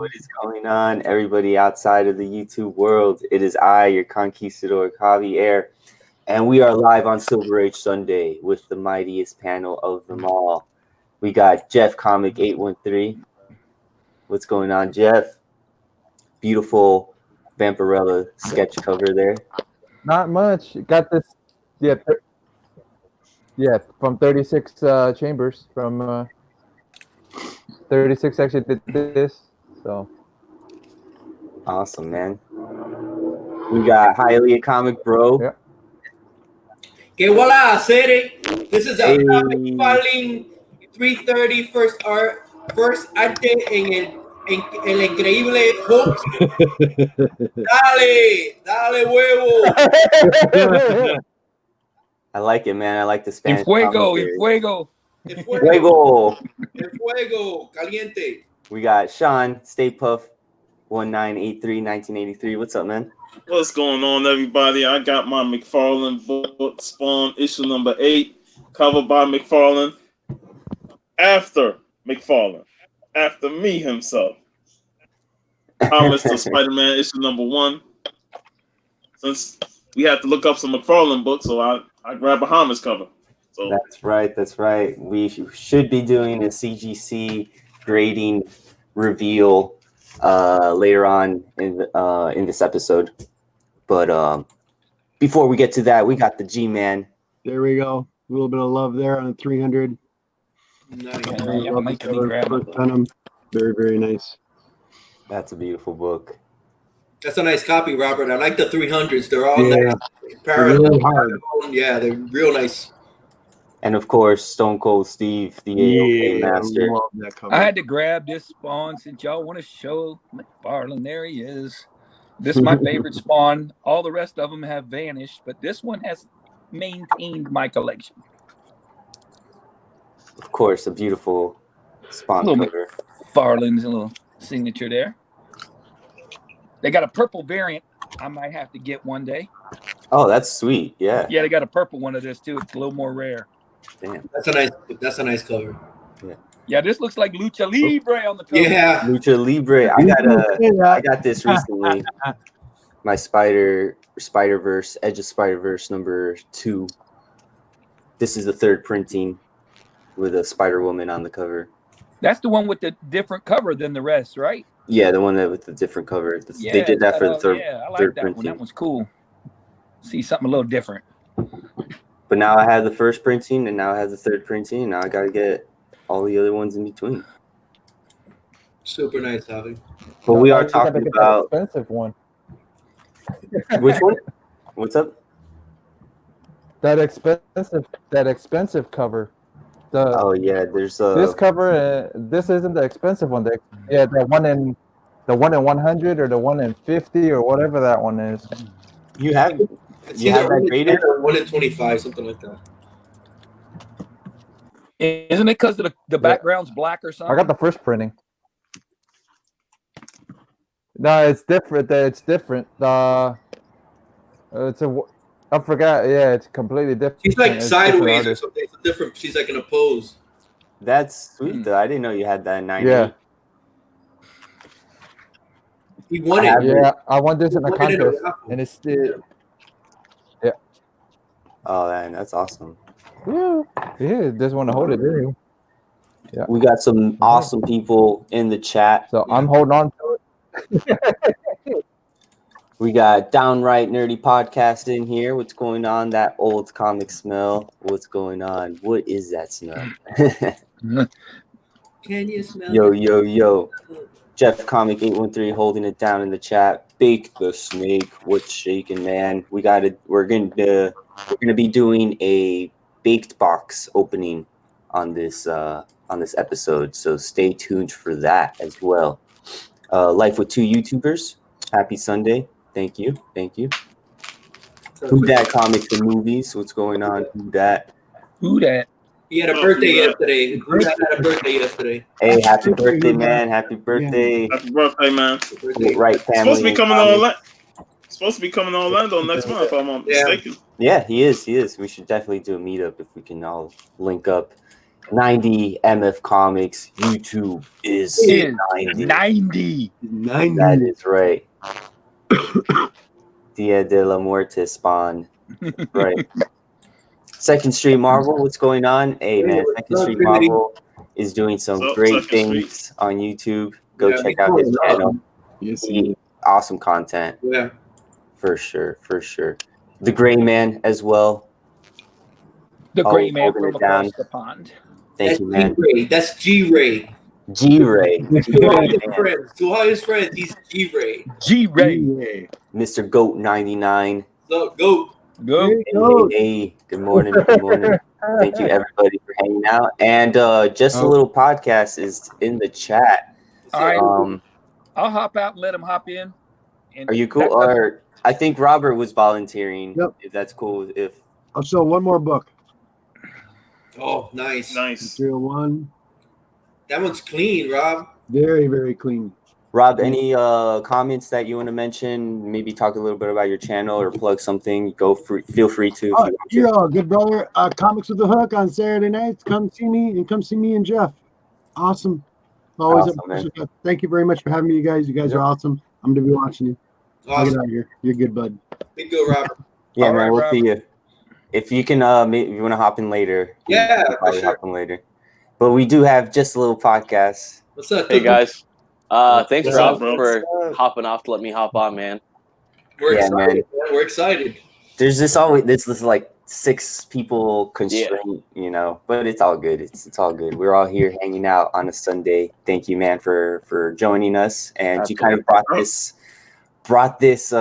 What is going on, everybody outside of the YouTube world? It is I, your conquistador, Javier, and we are live on Silver Age Sunday with the mightiest panel of them all. We got Jeff Comic 813. What's going on, Jeff? Beautiful Vampirella sketch cover there. Not much. Got this, from 36 chambers. From 36 actually did this. So awesome, man. We got Highly Comic Bro. Yeah. Que voila, City. This is a comic filing 330 first arte en el increíble Hulk. Dale huevo. I like it, man. I like the Spanish. En fuego. Caliente. We got Sean, Stay Puff, 1983. What's up, man? What's going on, everybody? I got my McFarlane book, Spawn, issue number 8, covered by McFarlane. After me himself. Homage to Spider-Man, issue number 1. Since we had to look up some McFarlane books, so I grabbed a homage cover. So That's right. We should be doing a CGC grading reveal later on in this episode. But before we get to that, we got the G-Man. There we go. A little bit of love there on the 300. Very, very nice. That's a beautiful book. That's a nice copy, Robert. I like the 300s. They're all nice. Really hard. Yeah, they're real nice. And of course, Stone Cold Steve, the AOK master. I had to grab this Spawn since y'all want to show McFarlane. There he is. This is my favorite Spawn. All the rest of them have vanished, but this one has maintained my collection. Of course, a beautiful Spawn cover. McFarlane's little signature there. They got a purple variant. I might have to get one day. Oh, that's sweet. Yeah. Yeah, they got a purple one of this too. It's a little more rare. Damn. That's a nice cover. Yeah, this looks like Lucha Libre on the cover. Yeah. Lucha Libre. I got this recently. My Spider-Verse, Edge of Spider-Verse number 2. This is the third printing with a Spider-Woman on the cover. That's the one with the different cover than the rest, right? Yeah, the one with the different cover. They did that for the third. Yeah, I like third that printing. one. That one's cool. See something a little different. But now I have the first printing, and now I have the third printing, and now I got to get all the other ones in between. Super nice, Javi. But we are talking about that expensive one. Which one? What's up? That expensive cover. Oh yeah, there's this cover. This isn't the expensive one. The one in 100 or the one in 50 or whatever that one is. You have that graded? 1 in 25, something like that. Isn't it because the background's black or something? I got the first printing. No, it's different. It's different. I forgot. Yeah, it's completely different. She's like sideways or something. It's different. She's like in a pose. That's sweet though. I didn't know you had that in 90. Yeah. He won it. Yeah, I won this in a contest, and it's still. Yeah. Oh man, that's awesome. Yeah. Just want to hold it there. Yeah. We got some awesome people in the chat. So I'm holding on to it. We got Downright Nerdy Podcast in here. What's going on? That old comic smell. What's going on? What is that smell? Can you smell Yo. Jeff Comic 813 holding it down in the chat. Bake the snake. What's shaking, man? We're gonna be doing a baked box opening on this episode. So stay tuned for that as well. Life with 2 YouTubers. Happy Sunday. Thank you. Who Dat Comics and Movies. What's going on? Who Dat? He had a birthday yesterday. Who had a birthday yesterday? Hey, happy birthday, man. Happy birthday. Happy birthday, man. Right, family. Supposed to be coming to Orlando next month, if I'm not mistaken. Yeah, he is. We should definitely do a meetup if we can all link up 90 MF Comics. YouTube is Is 90. 90. 90. That is right. Dia de la Muerte Spawn. Right. Second Street Marvel, what's going on? Hey man, Second Street Marvel is doing some So, great Second things Street. on YouTube. Go Yeah, check out his channel. Yes, He, awesome content. Yeah. For sure. The Gray Man as well. The Always gray man holding from it down. across the pond. Thank That's you, man. G-Ray. That's G-Ray. G-Ray. To all his friends. To all his friends, he's G-Ray. G-Ray. Yeah. Mr. Goat 99. So, go. Go. Hey, good morning. Thank you everybody for hanging out. And just a little podcast is in the chat. All right. Um, I'll hop out and let him hop in. And are you cool? that- Or I think Robert was volunteering. Yep. If that's cool. If I'll show one more book. Oh, nice. Nice. 301. That one's clean, Rob. Very, very clean. Rob, any comments that you want to mention? Maybe talk a little bit about your channel or plug something. Feel free to. If you want to. You're all good, brother. Comics with the Hook on Saturday nights. Come see me and Jeff. Awesome. Always Awesome, man. Thank you very much for having me, you guys. You guys are awesome. I'm gonna be watching you. I'll get Awesome. out of here. You're good, bud. Big go, Robert. Yeah, All man, right, we'll Rob. see you. If you can, maybe you want to hop in later. Yeah, you can for probably sure. hop in later. But we do have just a little podcast. What's up? Hey guys, thanks What's Rob up, bro? for hopping off to let me hop on, man. We're Yeah, excited, man. We're excited. There's this like 6 people constraint, you know, but it's all good. It's all good. We're all here hanging out on a Sunday. Thank you, man, for joining us. And you kind of brought this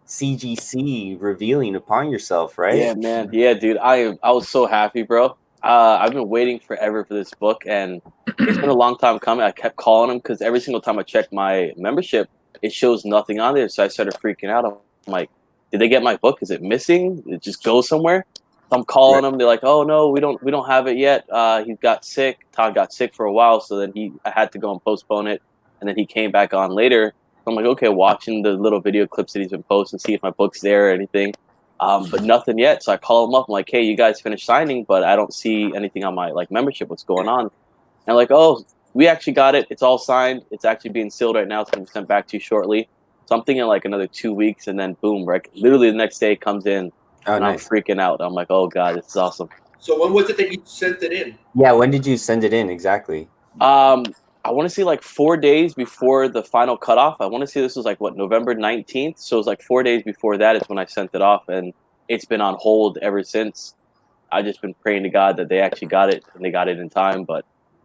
CGC revealing upon yourself, right? Yeah, man. Yeah, dude. I was so happy, bro. I've been waiting forever for this book, and it's been a long time coming. I kept calling him because every single time I checked my membership, it shows nothing on there. So I started freaking out. I'm like, did they get my book? Is it missing? Did it just go somewhere? So I'm calling them. They're like, oh no, we don't have it yet. He got sick. Todd got sick for a while, so then I had to go and postpone it, and then he came back on later. I'm like, okay, watching the little video clips that he's been posting, see if my book's there or anything. But nothing yet. So I call him up. I'm like, hey, you guys finished signing, but I don't see anything on my membership. What's going on? And like, oh, we actually got it. It's all signed. It's actually being sealed right now. It's going to be sent back to you shortly. So I'm thinking like another 2 weeks, and then boom, right? Literally the next day it comes in, and nice. I'm freaking out. I'm like, oh god, this is awesome. So when was it that you sent it in? Yeah, when did you send it in exactly? I want to say like 4 days before the final cutoff. I want to say this was like November 19th. So it was like 4 days before that is when I sent it off, and it's been on hold ever since. I've just been praying to God that they actually got it and they got it in time, but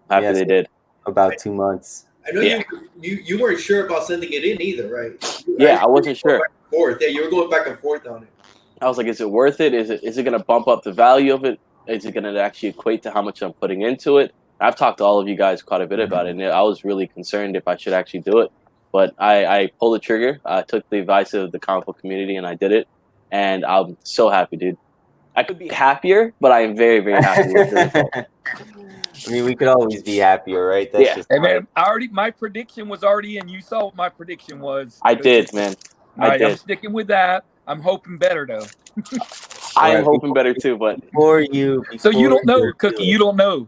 I'm happy they did. About 2 months. I know you weren't sure about sending it in either, right? Yeah, I wasn't sure. Back and forth. Yeah, you were going back and forth on it. I was like, is it worth it? Is it going to bump up the value of it? Is it going to actually equate to how much I'm putting into it? I've talked to all of you guys quite a bit about it, and I was really concerned if I should actually do it. But I pulled the trigger. I took the advice of the comic book community, and I did it. And I'm so happy, dude. I could be happier, but I am very, very happy with the result. I mean, we could always be happier, right? That's just Hey man, my prediction was already in. You saw what my prediction was. I did, man. I did. I'm sticking with that. I'm hoping better though. I am hoping better too, but so you don't know, Cookie. You don't know.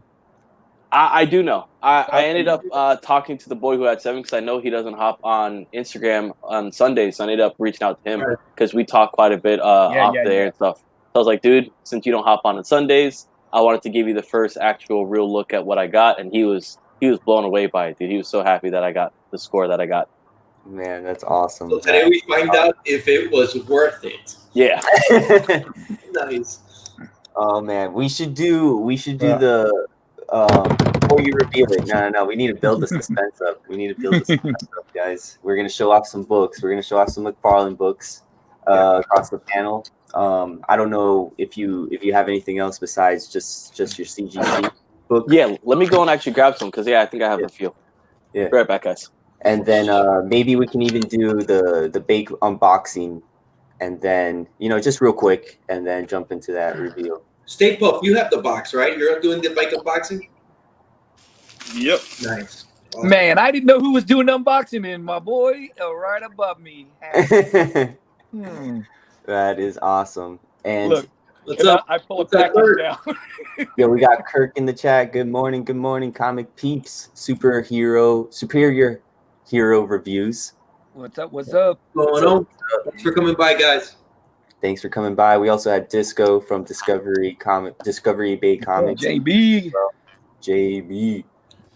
I do know. I ended up talking to the boy who had 7 because I know he doesn't hop on Instagram on Sundays. So I ended up reaching out to him because we talk quite a bit off there and stuff. So I was like, dude, since you don't hop on Sundays, I wanted to give you the first actual real look at what I got, and he was blown away by it, dude. He was so happy that I got the score that I got. Man, that's awesome. So today we find out if it was worth it. Yeah. Nice. Oh man, we should do the before you reveal it. No, we need to build the suspense up. Guys. We're gonna show off some books. We're gonna show off some McFarlane books across the panel. I don't know if you have anything else besides just your CGC book. Yeah, let me go and actually grab some because I think I have a few. Yeah. Be right back, guys. And then maybe we can even do the bake unboxing, and then just real quick, and then jump into that reveal. Stay Puff, you have the box, right? You're doing the bike unboxing? Yep. Nice. Awesome. Man, I didn't know who was doing unboxing in my boy right above me. That is awesome. And look, What's up? I pull a What's up, package Kurt? down. Yo, we got Kirk in the chat. Good morning, comic peeps. Superior hero reviews. What's up? What's up? What's going on? Thanks for coming by, guys. Thanks for coming by. We also had Disco from Discovery Bay Comics. JB. JB.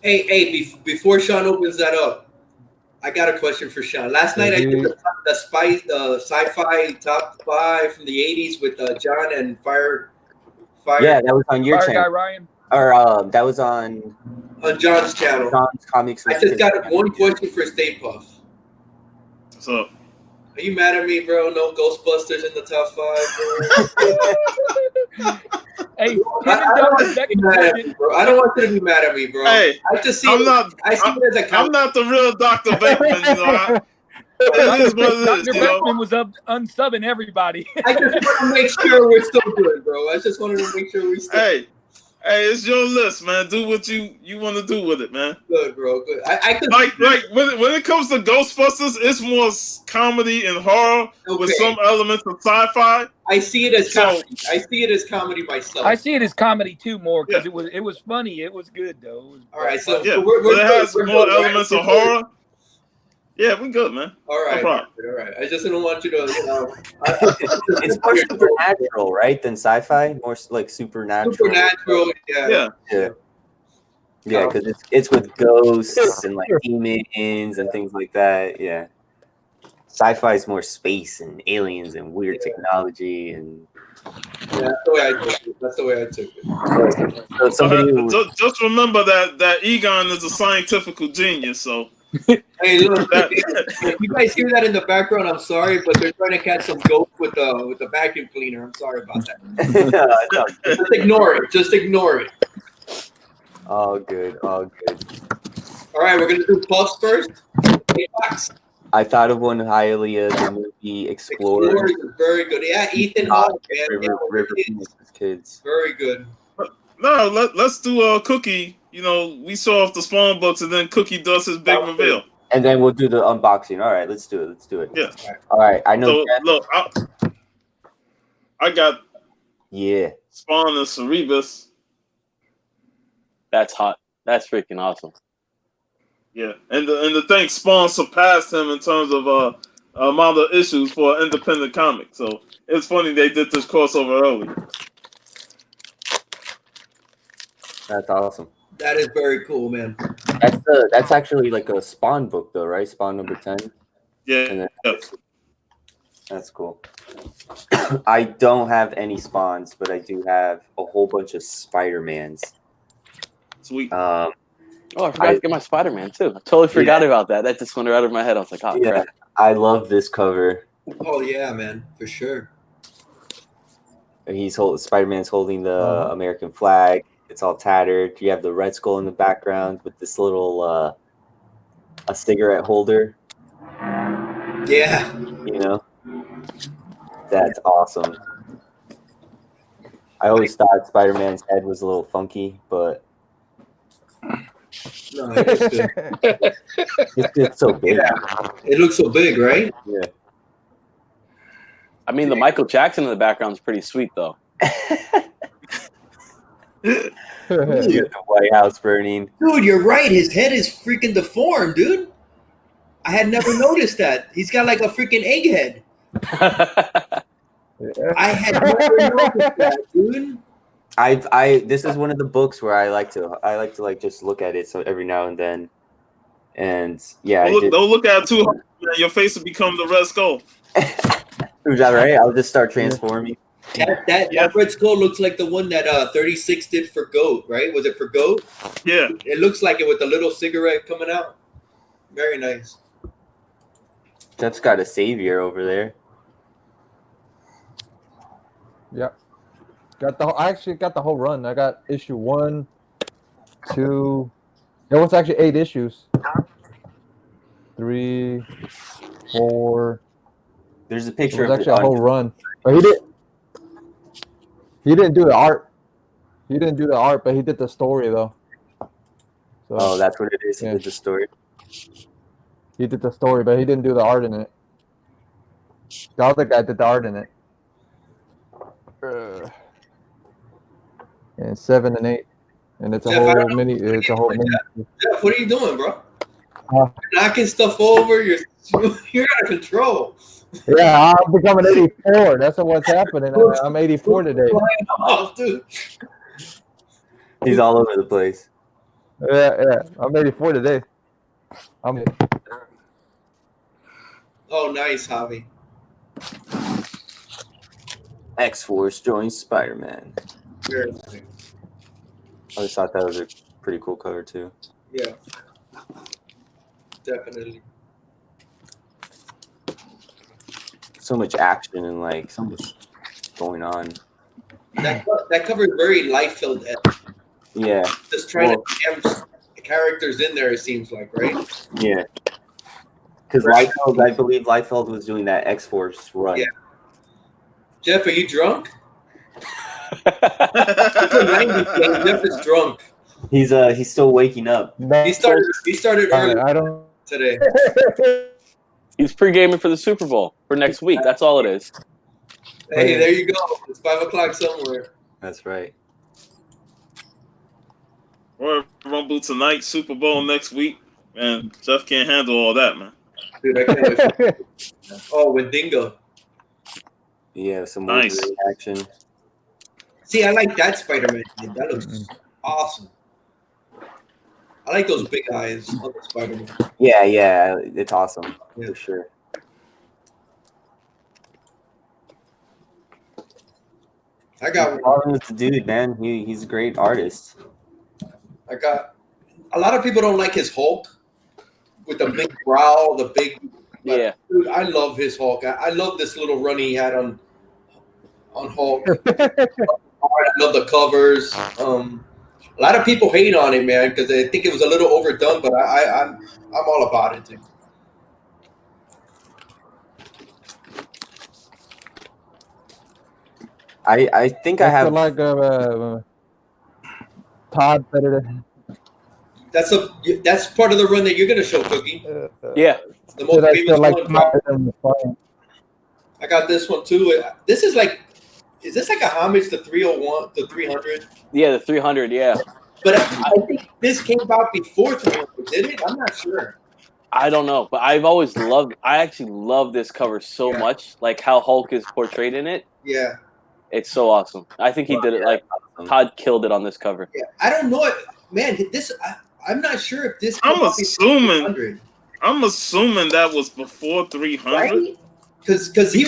Hey, before Sean opens that up, I got a question for Sean. Last night I did the sci-fi top 5 from the 80s with John and Fire. Yeah, that was on your Fire Guy channel. Ryan. Or that was on John's channel. John's Comics. I just got one question for Stay Puff. So Are you mad at me, bro? No Ghostbusters in the top 5, bro. Hey, I don't want you to be mad at me, bro. Hey, I just see I'm it, not. I see it as a I'm not the real Dr. Bateman. You know, it is what it is. Dr. You know? Beckman was unsubbing everybody. I just want to make sure we're still good, bro. I just wanted to make sure we're still Hey, it's your list, man. Do what you want to do with it, man. good, bro. Good. I could Like when it comes to Ghostbusters, it's more comedy and horror with some elements of sci-fi. I see it as comedy. I see it as comedy myself. I see it as comedy too, more because it was funny. It was good though. All right, so Yeah, we're but it has we're more good, right? elements We're of good. horror. Yeah, we good, man. All right, No problem. all right. I just didn't want you to, It's more supernatural, right, than sci-fi. More like supernatural. Supernatural, yeah. Yeah, because it's with ghosts and like demons and things like that. Yeah, sci-fi is more space and aliens and weird technology and. Yeah, that's the way I took it. So somebody who, Just remember that Egon is a scientific genius. So Hey, look, if you guys hear that in the background, I'm sorry, but they're trying to catch some ghosts with the vacuum cleaner. I'm sorry about that. Just ignore it. Just ignore it. all good. All right, we're gonna do Puffs first. Box. I thought of one highly as the movie Explorer. Is very good. Yeah, Ethan Hawke, man. River Phoenix's kids. Very good. no, let's do Cookie. You know, we saw off the Spawn books, and then Cookie does his big reveal. And then we'll do the unboxing. All right, let's do it. Yeah. All right, I know. So look, I got Spawn and Cerebus. That's hot. That's freaking awesome. Yeah, and the thing, Spawn surpassed him in terms of amount of issues for an independent comic. So it's funny they did this crossover early. That's awesome. That is very cool, man. That's actually like a Spawn book, though, right? Spawn number 10. Yeah, that's cool. I don't have any Spawns, but I do have a whole bunch of Spider-Mans. Sweet. I forgot to get my Spider-Man too. I totally forgot about that. That just went right out of my head. I was like, oh crap. I love this cover. Oh yeah, man, for sure. Spider-Man's holding the American flag. It's all tattered. You have the Red Skull in the background with this little a cigarette holder. Yeah. You know, that's awesome. I always thought Spider-Man's head was a little funky, but no, it's so big. It looks so big, right? Yeah. I mean, the Michael Jackson in the background is pretty sweet, though. The White House burning. Dude, you're right. His head is freaking deformed, dude. I had never noticed that. He's got like a freaking egghead. I had never noticed that, dude. This is one of the books where I like to like just look at it so every now and then, and yeah. Don't look at it too hard. Your face will become the Red Skull. Is that right? I'll just start transforming. That Red Skull looks like the one that 36 did for Goat, right? Was it for Goat? Yeah. It looks like it with the little cigarette coming out. Very nice. Jeff's got a savior over there. Yep. I actually got the whole run. I got issue 1, 2. There was actually 8 issues. 3, 4. There's a picture of actually a whole run. But he didn't do the art. He didn't do the art, but he did the story though. So, that's what it is. He did the story. He did the story, but he didn't do the art in it. The other guy did the art in it. And 7 and 8, and it's a Jeff, I don't whole know. mini. It's a whole mini. Jeff, what are you doing, bro? Huh? You're knocking stuff over. You're out of control. Yeah, I'm becoming 84. That's what's happening. I'm 84 today. Oh, dude. He's all over the place. Yeah. I'm 84 today. Oh, nice, Javi. X-Force joins Spider-Man. Very nice. I just thought that was a pretty cool cover too. Yeah. Definitely. So much action and like so much going on. That cover is very light-filled. Yeah. Just trying to jam characters in there, it seems like, right? Yeah. Because Liefeld, I believe Liefeld was doing that X-Force run. Yeah. Jeff, are you drunk? It's a 90s game. Jeff is drunk. He's still waking up. He started early I don't. today. He's pre-gaming for the Super Bowl for next week. That's all it is. Hey, there you go. It's 5 o'clock somewhere. That's right. Royal Rumble tonight, Super Bowl next week, and Jeff can't handle all that, man. Dude, I can't wait. Oh, with Dingo. Yeah, some Nice action. See, I like that Spider-Man. That looks awesome. I like those big eyes on the Spider-Man. Yeah, it's awesome for sure. I got It's the dude, man. He's a great artist. a lot of people don't like his Hulk with the big brow, the big. Yeah. Dude, I love his Hulk. I love this little run he had on Hulk. I love the covers. A lot of people hate on it, man, because they think it was a little overdone. But I'm all about it, dude. I think I have like Todd better than. That's part of the run that you're gonna show, Cookie. Yeah. The most famous like one. Todd than the Fire. I got this one too. This is like, is this like a homage to 301, to 300? Yeah, the 300. Yeah. But I think this came out before 300, did it? I'm not sure. I don't know, but I've always loved. I actually love this cover so much, like how Hulk is portrayed in it. Yeah. It's so awesome. I think he did it. Like Todd killed it on this cover. Yeah. I don't know it, man. I'm not sure if this. I'm assuming that was before 300. Right? Because his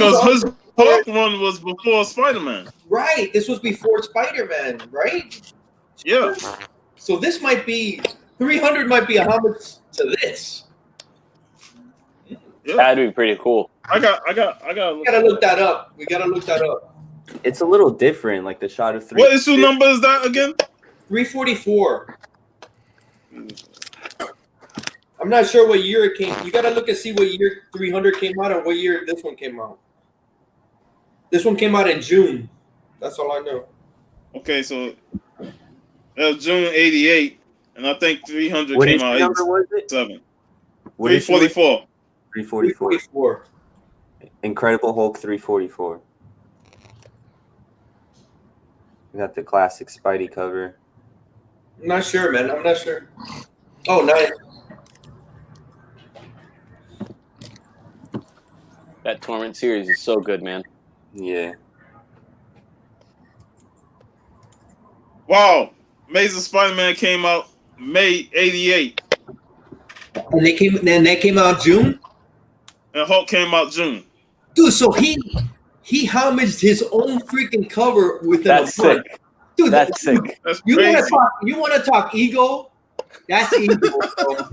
Hulk run was before Spider-Man. Right. This was before Spider-Man, right? Yeah. So this might be 300. Might be a homage to this. Yeah. That'd be pretty cool. I got. We gotta look that up. It's a little different, like the shot of 3. What issue number is that again? 344. I'm not sure what year it came. You gotta look and see what year 300 came out or what year this one came out. This one came out in June. That's all I know. Okay, so that was June '88, and I think 300 What came issue out number was it? 87. What issue was it? 344. 344. Incredible Hulk 344. We got the classic Spidey cover. I'm not sure, man. I'm not sure. Oh, nice. That Torment series is so good, man. Yeah. Wow, Amazing Spider-Man came out May '88, And they came out June. and Hulk came out June. Dude, so he homaged his own freaking cover within That's a month. sick. Dude, That's sick. That's You crazy. want to talk ego? That's ego, bro.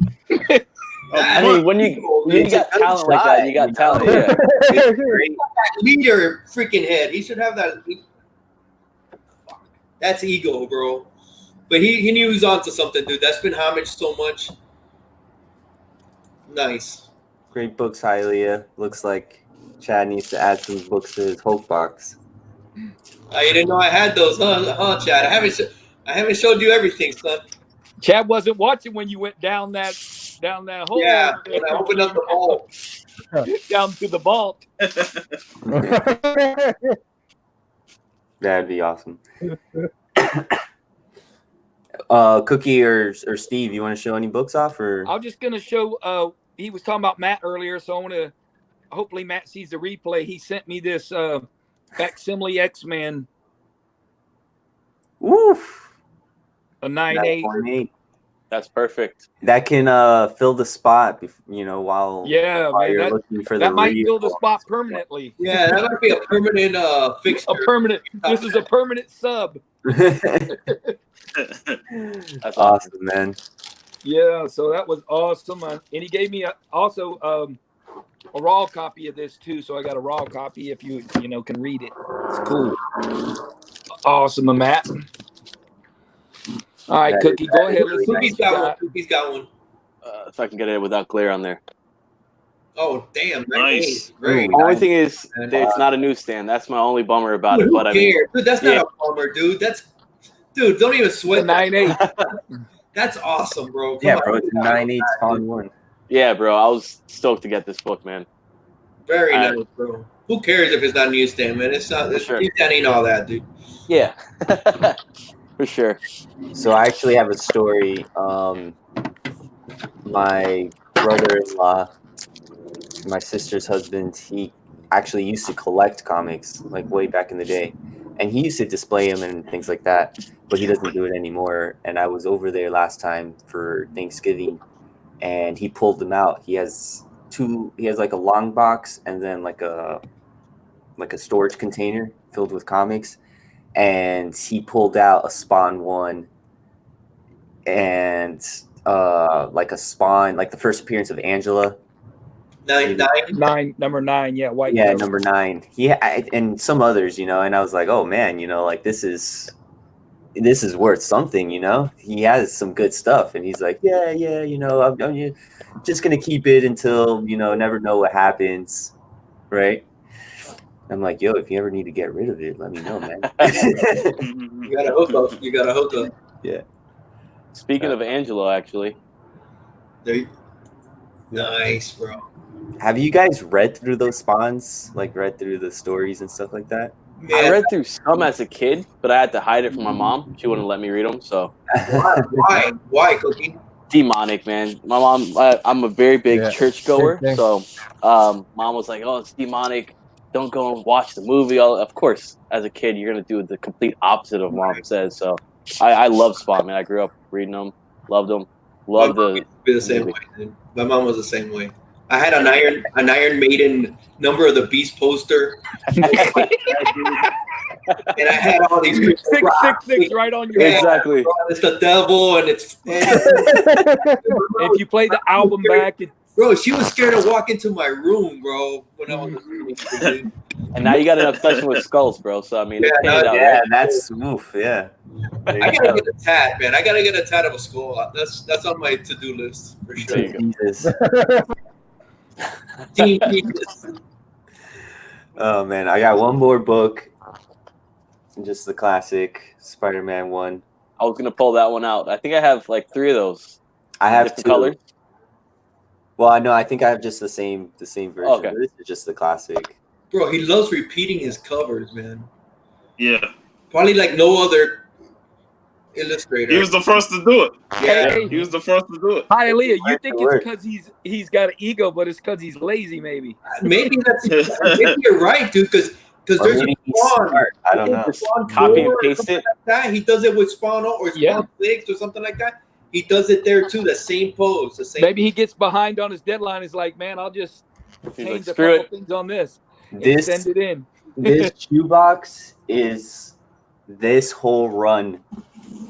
I mean, when you got talent like that, you got talent. Yeah. That leader freaking head. He should have that. That's ego, bro. But he knew he was onto something, dude. That's been homaged so much. Nice. Great books, Hylia. Looks like Chad needs to add some books to his Hulk box. I didn't know I had those, huh, Chad? I haven't showed you everything, son. Chad wasn't watching when you went down that hole. Yeah, when I opened up the hole. Down to the vault. That'd be awesome. Cookie or Steve, you want to show any books off? Or I'm just gonna show. He was talking about Matt earlier, so I want to. Hopefully, Matt sees the replay. He sent me this facsimile X-Men, woof, a 9/8. That's perfect. That can fill the spot, while Yeah, while man, you're looking for the that might fill the real. spot permanently. Yeah, that might be a permanent fixture. A permanent. This is a permanent sub. That's Awesome, man. Yeah, so that was awesome, and he gave me also a raw copy of this too. So I got a raw copy if you can read it. It's cool. Awesome, Matt. All right, That Cookie, is go ahead. really Let's see Cookie's what you got one. got. Cookie's got one. If I can get it without glare on there. Oh, damn. Nice. Great. The only thing is that it's not a newsstand. That's my only bummer about Dude, it. who But I mean, cares? Dude, that's yeah. not a bummer, dude. Dude, don't even The sweat that. 9/8. That's awesome, bro. Come Yeah, on. bro, it's 9/8 Spawn 1. yeah, bro, I was stoked to get this book, man. Very I- nice, bro. Who cares if it's not newsstand, man? It's not. Sure. Newsstand ain't all that, dude. Yeah, for sure. So I actually have a story. My brother-in-law, my sister's husband, he actually used to collect comics like way back in the day, and he used to display them and things like that, but he doesn't do it anymore. And I was over there last time for Thanksgiving, and he pulled them out. He has like a long box and then like a storage container filled with comics, and he pulled out a Spawn 1 and like a Spawn, like the first appearance of Angela. Number 9, yeah, white. Yeah, cover. number 9. And some others, and I was like, oh man, like this is worth something, He has some good stuff, and he's like, yeah, I'm just gonna keep it until never know what happens, right? I'm like, yo, if you ever need to get rid of it, let me know, man. You got a hook up. Yeah. Speaking of Angelo, actually, Nice, bro. Have you guys read through those Spawns? Like read through the stories and stuff like that? I read through some as a kid, but I had to hide it from my mom. She wouldn't let me read them, so. Why, Cookie? Demonic, man. My mom, I'm a very big churchgoer, same thing. so mom was like, oh, it's demonic. Don't go and watch the movie. Of course, as a kid, you're going to do the complete opposite of what mom says. So I love Spawn, man. I grew up reading them, loved them, loved Be the same way, dude. My mom was the same way. I had an Iron Maiden Number of the Beast poster, and I had all these 666 right on your head. Exactly. It's the devil, and it's If you play the album back, bro. She was scared to walk into my room, bro. When I was dude. And now you got an obsession with skulls, bro. So, I mean, Yeah, it's painted out, Yeah, right? that's oof, yeah. There I you gotta go. get a tat, man. I gotta get a tat of a skull. That's on my to-do list for There sure. you go. Jesus. Team Jesus. Oh man, I got one more book. Just the classic Spider-Man 1. I was going to pull that one out. I think I have like 3 of those. I have Different 2. colors. Well, I know. I think I have just the same version. Okay. This is just the classic. Bro, he loves repeating his covers, man. Yeah. Probably like no other illustrator. He was the first to do it. Yeah. He was the first to do it. Hialeah, you think Word. it's because he's got an ego, but it's because he's lazy, maybe. Maybe maybe you're right, dude. Because Or there's a maybe he's Spawn. smart. I don't know. Spawn Copy and 4 or paste something it. like that. He does it with Spawn or Spawn Yeah. 6 or something like that. He does it there too. The same pose, the same. Maybe he gets behind on his deadline. He's like, man, I'll just He's change like, a screw couple it. things on this and This send it in. this shoebox is this whole run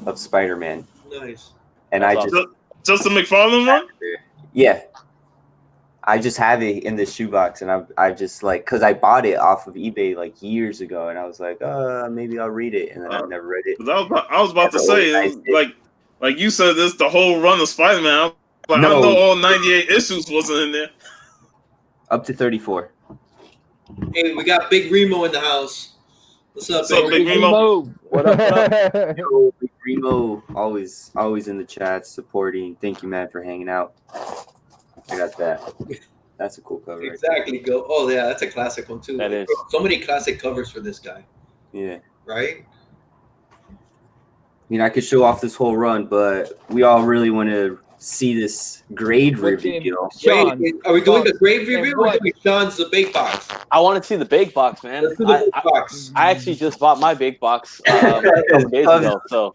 of Spider-Man, Nice. and That's I just awesome. Just the McFarlane one? yeah, I just have it in this shoebox, and I just like because I bought it off of eBay like years ago, and I was like, maybe I'll read it, and then I've never read it. 'Cause I was about to Never say, organized it. like you said, this the whole run of Spider-Man. But No. I know all 98 issues wasn't in there. Up to 34. Hey, we got Big Remo in the house. What's up, What's up, Big Big Remo? What up? Yo, Big Remo, always in the chat supporting. Thank you, man, for hanging out. I got that. That's a cool cover. Right Exactly. Go. Oh yeah, that's a classic one too. That is. So many classic covers for this guy. there. Yeah. right? I mean, I could show off this whole run, but we all really want to see this grade What's in reveal. Sean? Wait, are we doing the Box. grade review And or are we what? doing Sean's the big box? I want to see the big box, man. Let's do the big box. I actually just bought my big box a couple days ago. So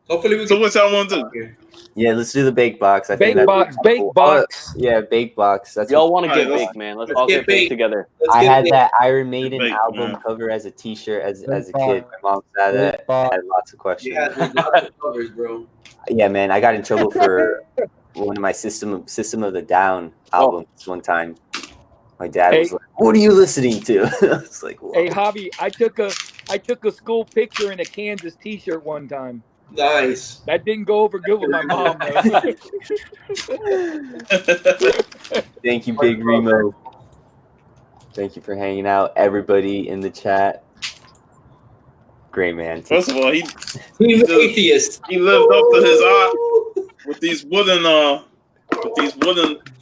Hopefully we So can. what y'all want to do? Okay. Yeah, let's do the bake box. I think Bake that'd be box, cool. bake box. Yeah, bake box. That's y'all what want to Alright, get let's- baked, man. Let's let's all get get baked baked. together. Let's I get had it. that Iron Maiden Bake, album man. cover as a T-shirt as a Bake kid. box. My mom had that. Bake box. I had lots of questions. Yeah, there's lots of covers, bro. Yeah, man, I got in trouble for one of my System of the Down albums one time. My dad was Hey. like, "What are you listening to?" I was like, "Whoa." Hey, Javi, I took a school picture in a Kansas T-shirt one time. Nice. That didn't go over good with my mom though. Thank you, Big Remo. Thank you for hanging out, everybody in the chat. Great man. First of all, he Team Atheist. lived up to his art with these wooden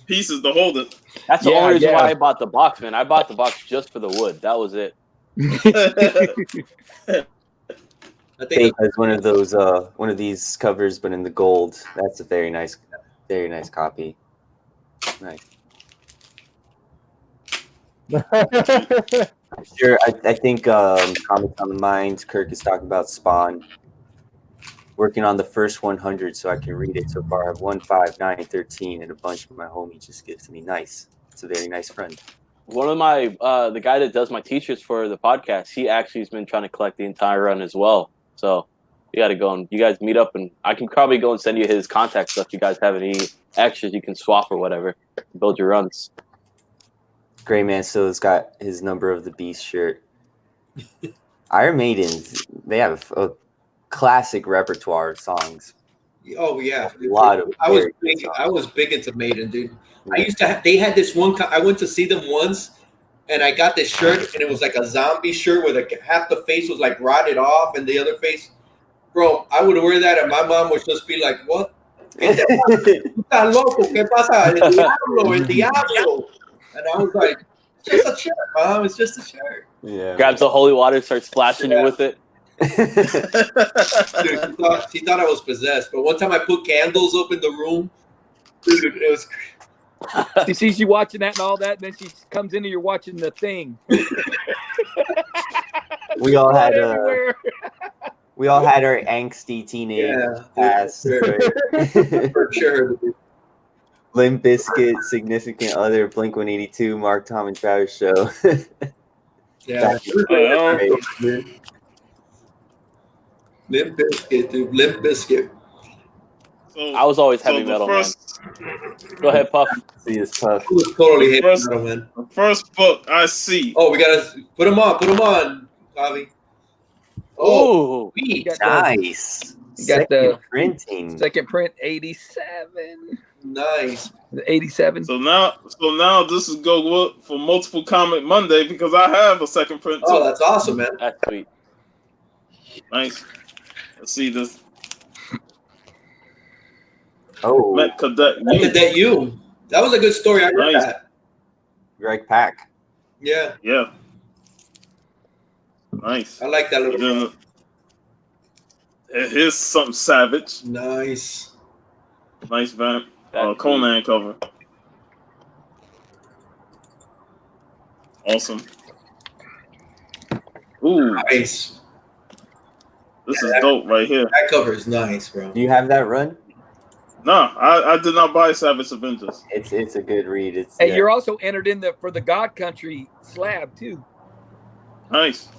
pieces to hold it. That's the Yeah, only reason yeah. why I bought the box, man. I bought the box just for the wood. That was it. I Fake think has one of these covers, but in the gold. That's a very nice copy. Nice. Sure, I think Comics on the Mind. Kirk is talking about Spawn. Working on the first 100 so I can read it. So far, I have 1, 5, 9, 13, and a bunch of my homie just gives me. Nice. It's a very nice friend. One of my the guy that does my t-shirts for the podcast, he actually has been trying to collect the entire run as well. So you got to go and you guys meet up, and I can probably go and send you his contact stuff. If you guys have any extras, you can swap or whatever, build your runs. Gray Man still has got his Number of the Beast shirt. Iron Maiden, they have a classic repertoire of songs. oh yeah. A lot of I was very good big. songs. I was big into Maiden, dude. I used to. They had this one. I went to see them once, and I got this shirt, and it was like a zombie shirt where half the face was like rotted off, and the other face, bro. I would wear that, and my mom would just be like, "What? Está loco? ¿Qué pasa? El diablo." And I was like, "It's just a shirt, mom. It's just a shirt." Yeah. Grabs the holy water, starts splashing you with it. Dude, she thought I was possessed. But one time I put candles up in the room, dude, it was. She sees you watching that and all that, and then she comes in and you're watching the thing. We all had everywhere. we all had our angsty teenage past. for Right? for sure. Limp Bizkit, Significant Other, Blink-182, Mark, Tom, and Travis show. Yeah. Great. Limp Bizkit, dude. Limp Bizkit. So, I was always so heavy the metal, first, man. Go ahead, Puff. See this puff. It was totally hit First- metal, man. the first book I see. Oh, we gotta put them on. Put them on, Javi. Oh, Oh, sweet. got Nice. You got Second the printing. second print 87. Nice. The 87. So now this is go for multiple comic Monday because I have a second print too. Oh, that's awesome, man. that's sweet. Nice. Let's see this. Oh, Met Cadet Look U. at that you. That was a good story. I read Nice. that. Greg Pack. Yeah, Yeah. Nice. I like that And little. then here's something savage. Nice. Nice vamp. That's Conan cover. Awesome. Ooh, Nice. this is dope right here. That cover is nice, bro. Do you have that run? No, I did not buy Savage Avengers. It's a good read. It's Hey, you're also entered in for the God Country slab too. Nice.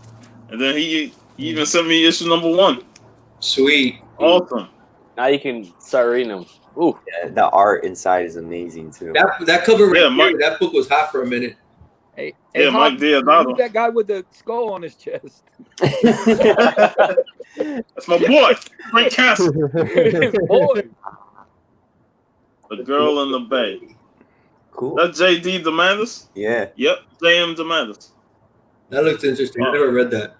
And then he even sent me issue number 1. Sweet. Awesome. Now you can start reading them. Ooh, yeah, the art inside is amazing too. That cover right Yeah, here, Mike- that book was hot for a minute. Hey, Yeah, Mike Hop, Deodato. who's that guy with the skull on his chest? That's my boy, Frank Castle. His boy. The Girl in the Bay. Cool. That's J.D. Demandis? Yeah. Yep, J.M. Demandis. That looks interesting. I never read that.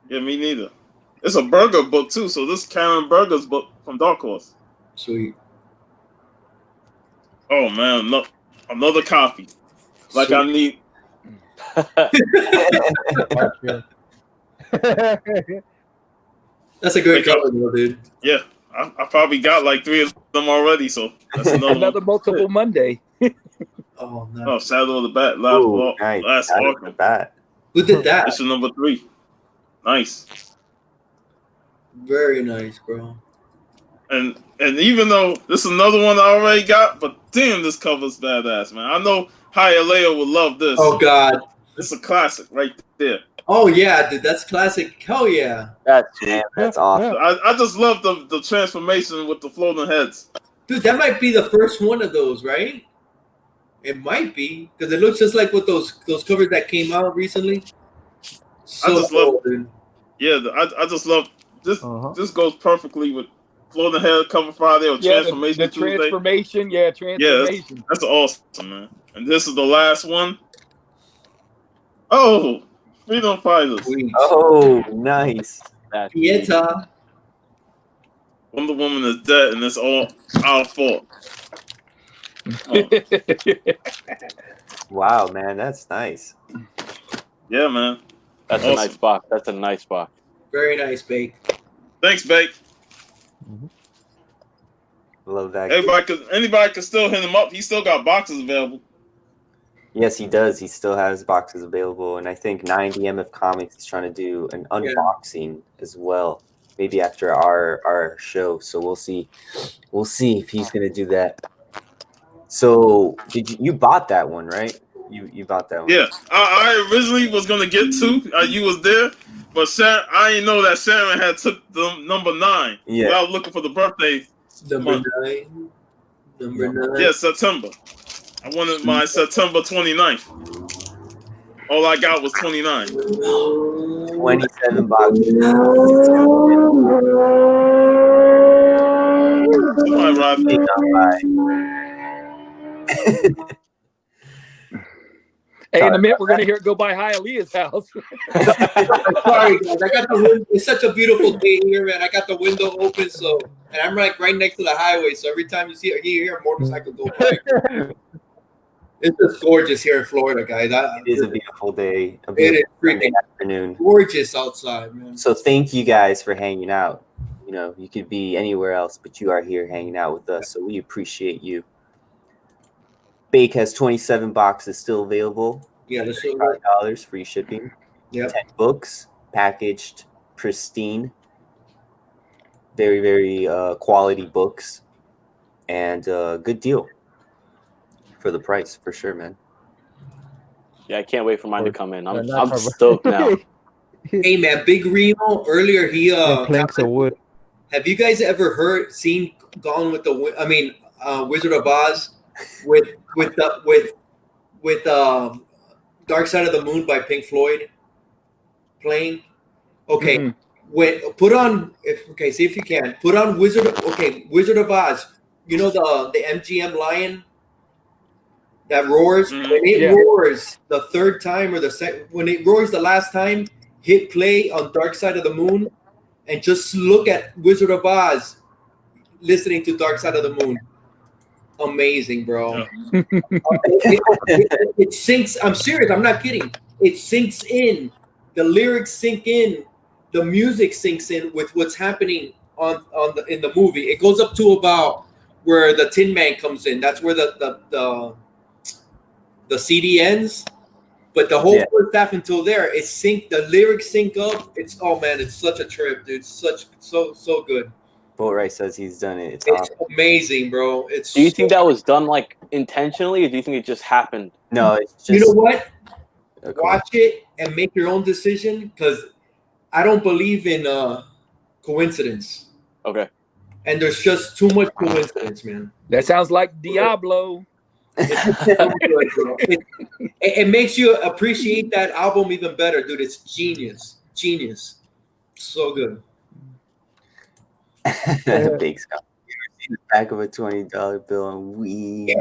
Yeah, me neither. It's a Berger book too, so this is Karen Berger's book from Dark Horse. Sweet. Oh man, no, another copy. Like Sweet. I need That's a good Pick up. color, though, dude. Yeah, I probably got like 3 of them already, so that's another Another one. multiple Monday. Oh, no. Oh, Shadow of the Bat, Ooh, nice. last Out of Arkham. the bat. Who did that? Issue number 3. Nice. Very nice, bro. And even though this is another one I already got, but damn, this cover's badass, man. I know Hialeah would love this. Oh, God. It's a classic right there. Oh, yeah, dude. That's classic. Hell yeah. Man, that's awesome. I just love the transformation with the floating heads. Dude, that might be the first one of those, right? It might be. Because it looks just like with those covers that came out recently. So just love- cool, dude. Yeah, I just love this. This goes perfectly with floating head cover Friday or transformation the Tuesday. transformation. Yeah, transformation. That's awesome, man. And this is the last one. Oh, Freedom Fighters. Sweet. Oh, nice. That's Pieta. Wonder Woman is dead, and it's all our fault. Wow, man, that's nice. Yeah, man. That's Awesome. a nice box. That's a nice box. Very nice, Bake. Thanks, Bake. Love that. Anybody can still hit him up. He still got boxes available. Yes, he does. He still has boxes available, and I think 90MF Comics is trying to do an unboxing as well, maybe after our show. So we'll see. We'll see if he's gonna do that. So you bought that one, right? You bought that one. Yeah, I originally was gonna get 2. You was there, but I didn't know that Sharon had took the number 9. Yeah. I was looking for the birthday. Number 9. Number 9. Yeah, September. I wanted my September 29th. All I got was 29. 27 boxes. Somebody robbed me. Hey, in a minute, we're going to hear it go by Hialeah's house. Sorry, guys. I got the window. It's such a beautiful day here, man. I got the window open, and I'm like right next to the highway. So every time you hear a motorcycle go by, it's just gorgeous here in Florida, guys. It is a beautiful day. It is freaking afternoon. Gorgeous outside, man. So thank you guys for hanging out. You know, you could be anywhere else, but you are here hanging out with us. So we appreciate you. Bake has 27 boxes still available. Yeah, let's show $5 free shipping. Yeah. 10 books packaged pristine. Very, very quality books. And good deal for the price, for sure, man. Yeah, I can't wait for mine to come in. I'm stoked now. Hey, man, Big Reno, earlier he planks of wood. Have you guys ever seen Gone with the Wind? I mean, Wizard of Oz with Dark Side of the Moon by Pink Floyd playing? Okay, see if you can put on Wizard of Oz. You know the MGM lion that roars. When it roars the third time or when it roars the last time, hit play on Dark Side of the Moon and just look at Wizard of Oz listening to Dark Side of the Moon. Amazing, bro. It sinks. I'm serious. I'm not kidding. It sinks in. The lyrics sink in. The music sinks in with what's happening in the movie. It goes up to about where the Tin Man comes in. That's where the CD ends. But the whole first half until there, the lyrics sync up. It's such a trip, dude. So good. Boatwright says he's done it. It's awesome. Amazing, bro. Do you think that was done like intentionally, or do you think it just happened? No, it's just. You know what? Watch it and make your own decision, because I don't believe in coincidence. Okay. And there's just too much coincidence, man. That sounds like Diablo. It makes you appreciate that album even better, dude. It's genius. So good. Big Scott. You ever seen the back of a $20 bill on weed?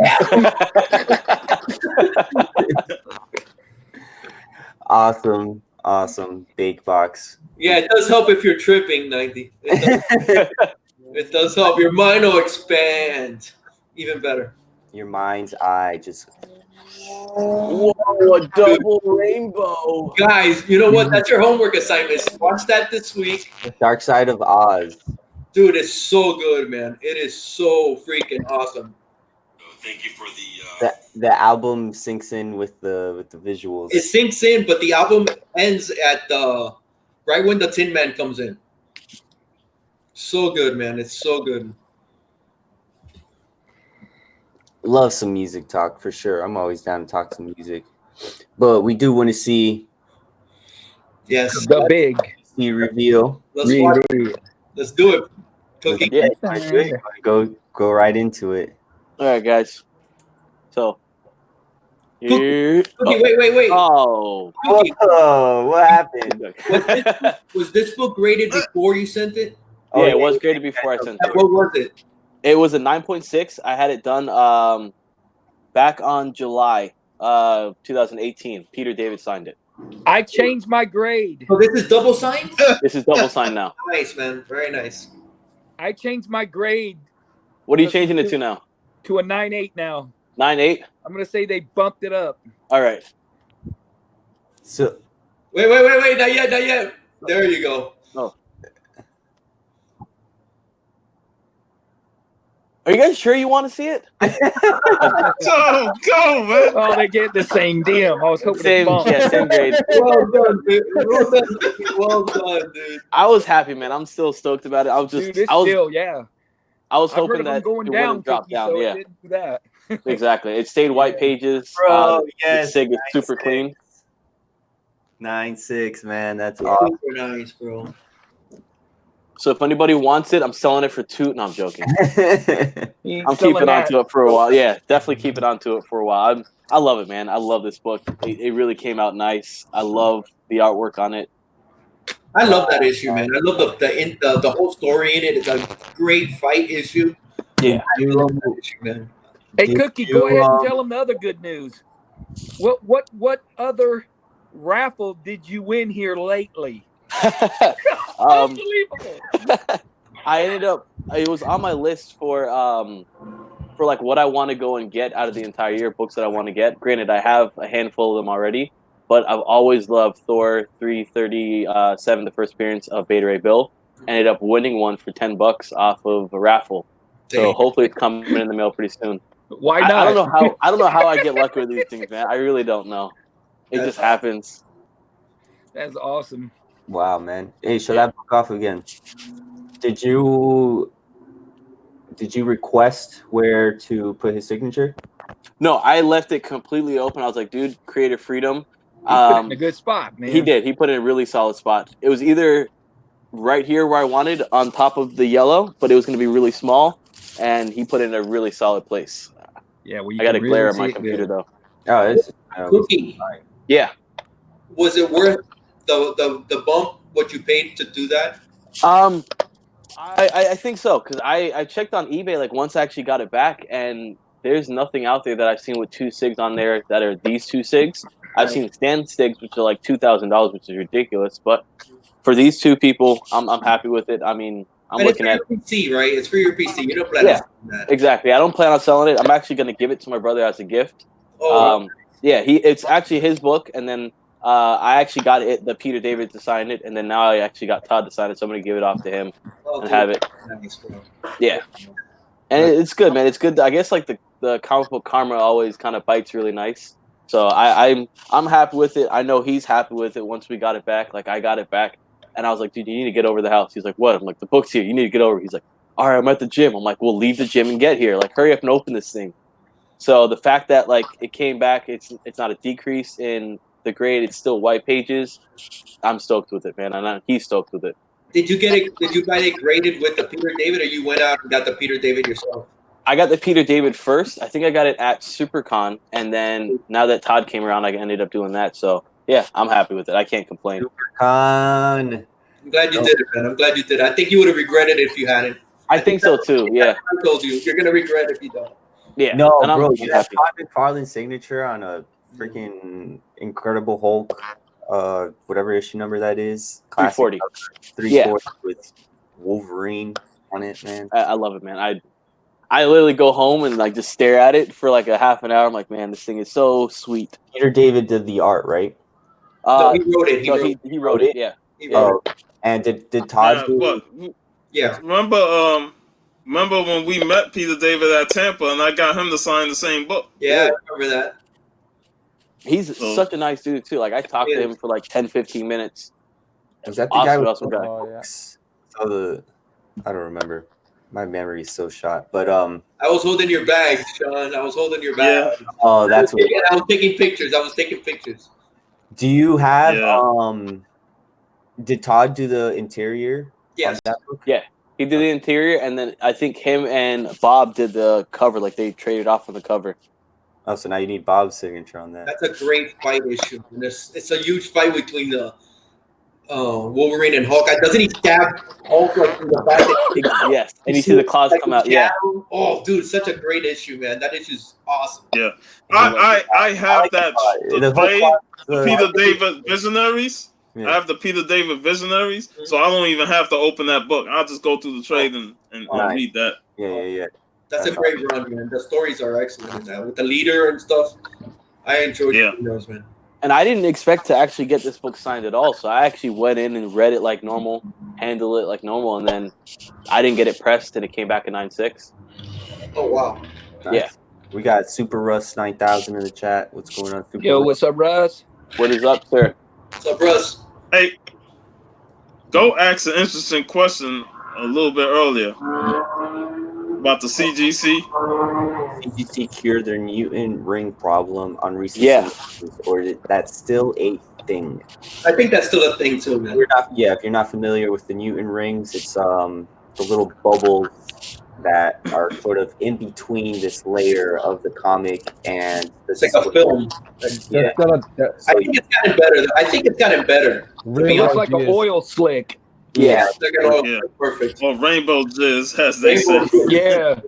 Awesome big box. Yeah, it does help if you're tripping, 90. It does help. Your mind will expand even better. Your mind's eye just Whoa, a double rainbow. Guys, you know what? That's your homework assignment. Watch that this week. Dark Side of Oz. Dude, it's so good, man. It is so freaking awesome. Thank you for the. The album syncs in with the visuals. It sinks in, but the album ends at right when the Tin Man comes in. So good, man. It's so good. Love some music talk for sure. I'm always down to talk some music, but we do want to see Yes. The big the reveal. Let's watch it. reveal. Let's do it. Cookie. Yeah. Go right into it. All right, guys. So, here. Cookie, wait. Oh. Cookie, Whoa, what happened? was this book graded before you sent it? Yeah, it was graded before I sent it. What was it? It was a 9.6. I had it done back on July 2018. Peter David signed it. I changed my grade. So this is double signed? This is double signed now. Nice, man. Very nice. I changed my grade What are you changing it to now? to a 9.8 now. 9.8? I'm gonna say they bumped it up. All right. So Wait. Not yet. There you go. Oh. Are you guys sure you want to see it? Go, man. Oh, they get the same dim. I was hoping Same, it bumped. yeah, same grade. Well done, dude. Well done, dude. I was happy, man. I'm still stoked about it. I was just, Dude, it's I was still, yeah. I was I've heard hoping of them that going it down, wouldn't drop Cookie, down. so it Yeah, didn't do that. exactly. It stayed white pages. Bro, The yes, SIG is super clean. 9.6, man. That's awesome. Super nice, bro. So if anybody wants it, I'm selling it for $2. No, I'm joking. He ain't I'm selling keeping that. onto it for a while. Yeah, definitely keep it onto it for a while. I love it, man. I love this book. It really came out nice. I love the artwork on it. I love that issue, man. I love the whole story in it. It's a great fight issue. Yeah. I love that issue, man. Hey, Did Cookie, you, go ahead and um, tell them the other good news. What other raffle did you win here lately? Unbelievable. I ended up. It was on my list for like what I want to go and get out of the entire year, books that I want to get. Granted, I have a handful of them already, but I've always loved Thor 337, the first appearance of Beta Ray Bill. Ended up winning one for $10 off of a raffle. So Dang. hopefully it's coming in the mail pretty soon. Why not? I don't know how I get lucky with these things, man. I really don't know. It just happens. That's awesome. Wow, man. Hey, show that book off again. Did you request where to put his signature? No, I left it completely open. I was like, dude, creative freedom. He put it in a good spot, man. He did. He put it in a really solid spot. It was either right here where I wanted on top of the yellow, but it was going to be really small, and he put it in a really solid place. Yeah, well, I got a glare on my computer, though. Oh, it's Cookie, Yeah. was it worth the bump? What you paid to do that? I think so, because I checked on eBay like once I actually got it back, and there's nothing out there that I've seen with 2 SIGs on there that are these 2 SIGs. I've seen stand SIGs which are like $2,000, which is ridiculous. But for these 2 people, I'm happy with it. I mean, I'm looking at your PC, right? It's for your PC. You don't plan Yeah. on selling that. exactly. I don't plan on selling it. I'm actually going to give it to my brother as a gift. Oh, Yeah, it's actually his book, and then I actually got the Peter David to sign it, and then now I actually got Todd to sign it, so I'm going to give it off to him okay. and have it. Nice, bro. Yeah. And it's good, man. It's good. I guess like the comic book karma always kind of bites really nice. So I'm happy with it. I know he's happy with it once we got it back. Like I got it back, and I was like, dude, you need to get over to the house. He's like, what? I'm like, the book's here. You need to get over. He's like, all right, I'm at the gym. I'm like, well, leave the gym and get here. Like, hurry up and open this thing. So the fact that like it came back, it's not a decrease in the grade. It's still white pages. I'm stoked with it, man. And he's stoked with it. Did you get it? Did you buy it graded with the Peter David, or you went out and got the Peter David yourself? I got the Peter David first. I think I got it at SuperCon, and then now that Todd came around, I ended up doing that. So yeah, I'm happy with it. I can't complain. SuperCon. I'm glad you did it, man. I'm glad you did it. I think you would have regretted it if you hadn't. I think so too. Yeah, I told you, you're gonna regret it if you don't. yeah. No, and I'm bro, you have happy. Todd McFarlane's signature on a freaking Incredible Hulk, whatever issue number that is. 340. 340 with Wolverine on it, man. I love it, man. I literally go home and like just stare at it for like a half an hour. I'm like, man, this thing is so sweet. Peter David did the art, right? No, he wrote it. He wrote it. Yeah. He wrote Oh, and did Todd do What? Yeah. Remember when we met Peter David at Tampa and I got him to sign the same book? Yeah, I remember that. He's such a nice dude too. Like I talked to him for like 10, 15 minutes. Was that the guy with Awesome guy. Oh yeah. so I don't remember. My memory is so shot. But I was holding your bag, Sean. I was holding your bag. Yeah. oh, that's what. I was taking pictures. Do you have Yeah. Did Todd do the interior? Yes. on that book? Yeah. He did the interior, and then I think him and Bob did the cover. Like they traded off on the cover. Oh, so now you need Bob's signature on that. That's a great fight issue. And it's a huge fight between the Wolverine and Hawkeye. Doesn't he stab Hulk like in the back? Yes, and you see the claws come out. Yeah. Oh, dude, such a great issue, man. That issue's awesome. Yeah. I have that the trade, the Peter David Visionaries. Yeah. I have the Peter David Visionaries, so I don't even have to open that book. I'll just go through the trade and Nice. read that. Yeah. That's a great run, man. The stories are excellent in that. With the leader and stuff. I enjoyed those, man. And I didn't expect to actually get this book signed at all, so I actually went in and read it like normal, handled it like normal, and then I didn't get it pressed, and it came back in 9.6. Oh, wow. Nice. Yeah. We got Super Russ 9000 in the chat. What's going on, Super Yo, Russ? what's up, Russ? What is up, sir? What's up, Russ? Hey, go ask an interesting question a little bit earlier about the CGC. CGC cured their mutant ring problem on recent submissions, or that's still a thing? I think that's still a thing too, man. If you're not familiar with the mutant rings, it's the little bubbles that are sort of in between this layer of the comic and the It's like a film. Yeah. I think it's gotten better. I think it's gotten better. It looks like an oil slick. Yeah. Perfect. Or rainbow jizz, as they say. Yeah.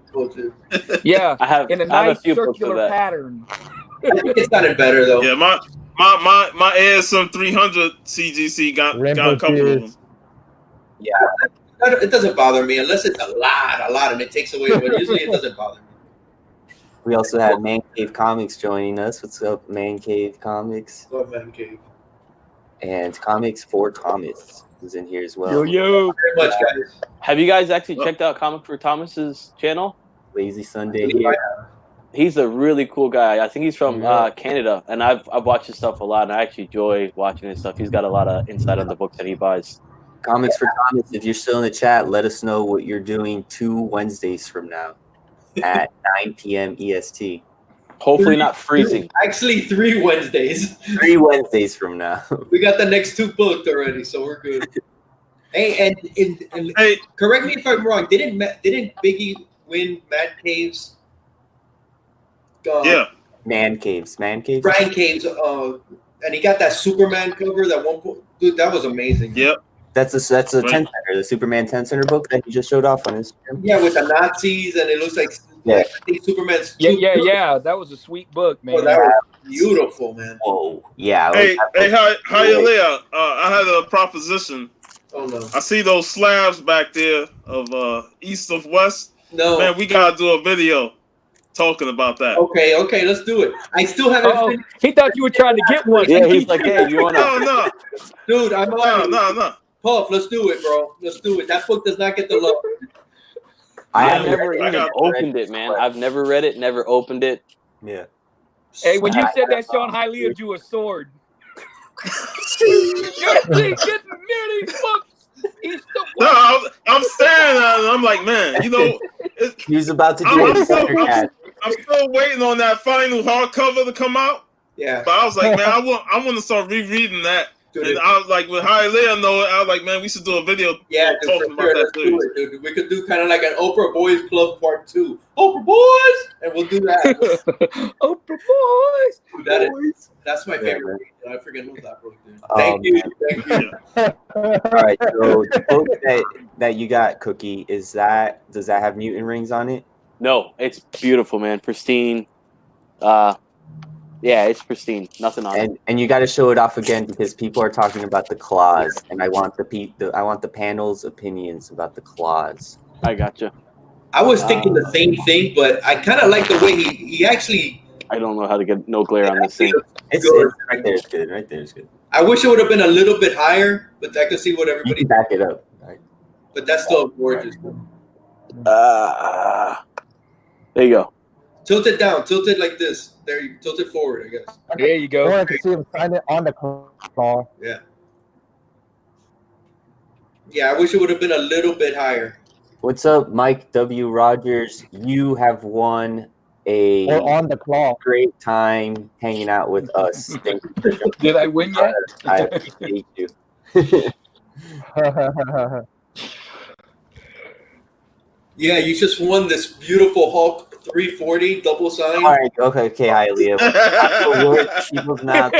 Yeah. I have in a I have nice a few books for circular that. pattern. I think it's gotten better though. Yeah, my ASM 300 CGC got a couple of them. Yeah, it doesn't bother me unless it's a lot, and it takes away. But usually it doesn't bother me. We also had Man Cave Comics joining us. What's up, Man Cave Comics? Love Man Cave. And Comics for Thomas is in here as well. Yo. Very much, guys. Have you guys actually checked out Comic for Thomas's channel? Lazy Sunday here. He's a really cool guy. I think he's from Canada, and I've watched his stuff a lot, and I actually enjoy watching his stuff. He's got a lot of insight on the books that he buys. Comics for Thomas, if you're still in the chat, let us know what you're doing 2 Wednesdays from now at 9 p.m. EST. Hopefully not freezing. Actually, 3 Wednesdays. 3 Wednesdays from now. We got the next 2 booked already, so we're good. Hey, and Hey, correct me if I'm wrong. Didn't Biggie win Mad Caves? yeah. Man Caves. Brian Caves, and he got that Superman cover. That one, dude, that was amazing. Yep. That's a 10 center, the Superman 10 center book that he just showed off on Instagram. Yeah, with the Nazis, and it looks like I think Superman's. Yeah. That was a sweet book, man. Oh, that was beautiful, man. Whoa, yeah. Hey, Hialeah, I had a proposition. Oh no. I see those slabs back there of east of west. No. Man, we gotta do a video talking about that. Okay, let's do it. I still haven't. Oh, he thought you were trying to get one. Yeah, he's like, hey, you want to? No. Dude, I'm allowed. No. Puff, let's do it, bro. Let's do it. That book does not get the love. I've never even opened it, man. I've never read it, never opened it. Yeah. Hey, when you said that, Sean Hialeah drew a sword. You're getting near these books. No, I'm staring at it. I'm like, man, he was about to do it. I'm still waiting on that final hardcover to come out. Yeah. But I was like, man, I want to start rereading that. Dude, and I was like, with Hialeah, I was like, man, we should do a video talking about that too. Dude. We could do kind of like an Oprah Boys Club Part 2. Oprah Boys! And we'll do that. Oprah Boys! That's my favorite. I freaking love that book, dude. Thank you. All right, so the book that you got, Cookie, does that have mutant rings on it? No, it's beautiful, man. Pristine. Yeah, it's pristine. Nothing on it. And you got to show it off again because people are talking about the claws, and I want the panel's opinions about the claws. I gotcha. I was thinking the same thing, but I kind of like the way he actually. I don't know how to get no glare on this thing. It's good. right there. It's good. Right there. It's good. I wish it would have been a little bit higher, but I could see what You everybody. can back it up. Right. But that's still gorgeous. There you go. Tilt it down. Tilt it like this. There, you tilt it forward. I guess. There you go. Or I can see him sign it on the claw. Yeah. Yeah, I wish it would have been a little bit higher. What's up, Mike W. Rogers? You have won a Or on the claw. great time hanging out with us. Thank you for showing Did I win yet? I appreciate you. Yeah, you just won this beautiful Hulk 340 double sign. All right, okay, Hialeah. People's mouth.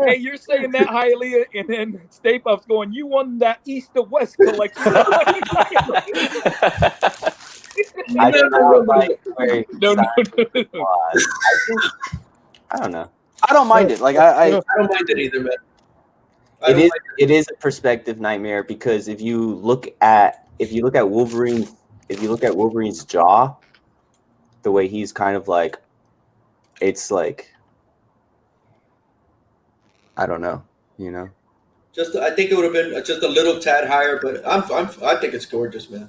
Hey, you're saying that, Hialeah, and then Stay Puft's going, you won that East to West collection. I don't know, like, where No. I don't know. I don't mind it. Like I don't mind it either, man. It is a perspective nightmare because if you look at Wolverine's jaw, the way he's kind of like, it's like, I don't know, you know. I think it would have been just a little tad higher, but I think it's gorgeous, man.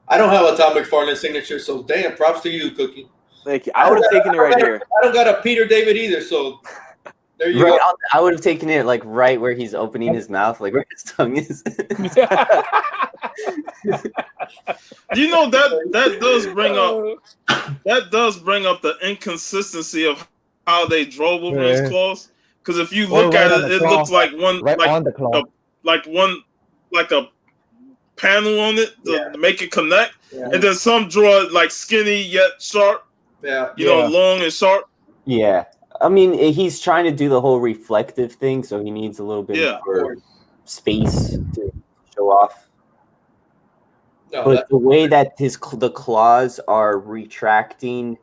I don't have a Tom McFarlane signature, so damn, props to you, Cookie. Thank you. I would have taken it right here. I don't got a Peter David either, so there you go. I would have taken it like right where he's opening his mouth, like where his tongue is. You know that does bring up the inconsistency of how they draw Wolverine's claws. Because if you look at it, it looks like one on the claw. like a panel on it to make it connect, and then some draw it like skinny yet sharp. Yeah, you know, long and sharp. Yeah, I mean he's trying to do the whole reflective thing, so he needs a little bit more space to show off. No, but the way that the claws are retracting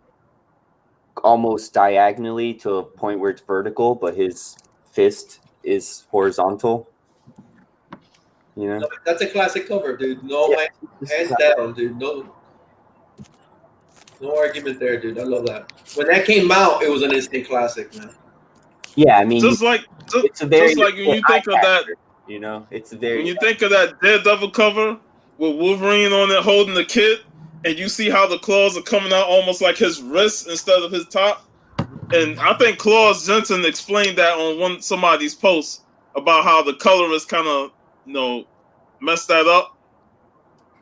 almost diagonally to a point where it's vertical, but his fist is horizontal. You know, that's a classic cover, dude. No hands down, dude. No argument there, dude. I love that. When that came out, it was an instant classic, man. Yeah, I mean, just like when you think of that, you know, it's very. When you think of that Daredevil cover with Wolverine on it holding the kid, and you see how the claws are coming out almost like his wrist instead of his top. And I think Claus Jensen explained that on somebody's post about how the colorists kind of, messed that up.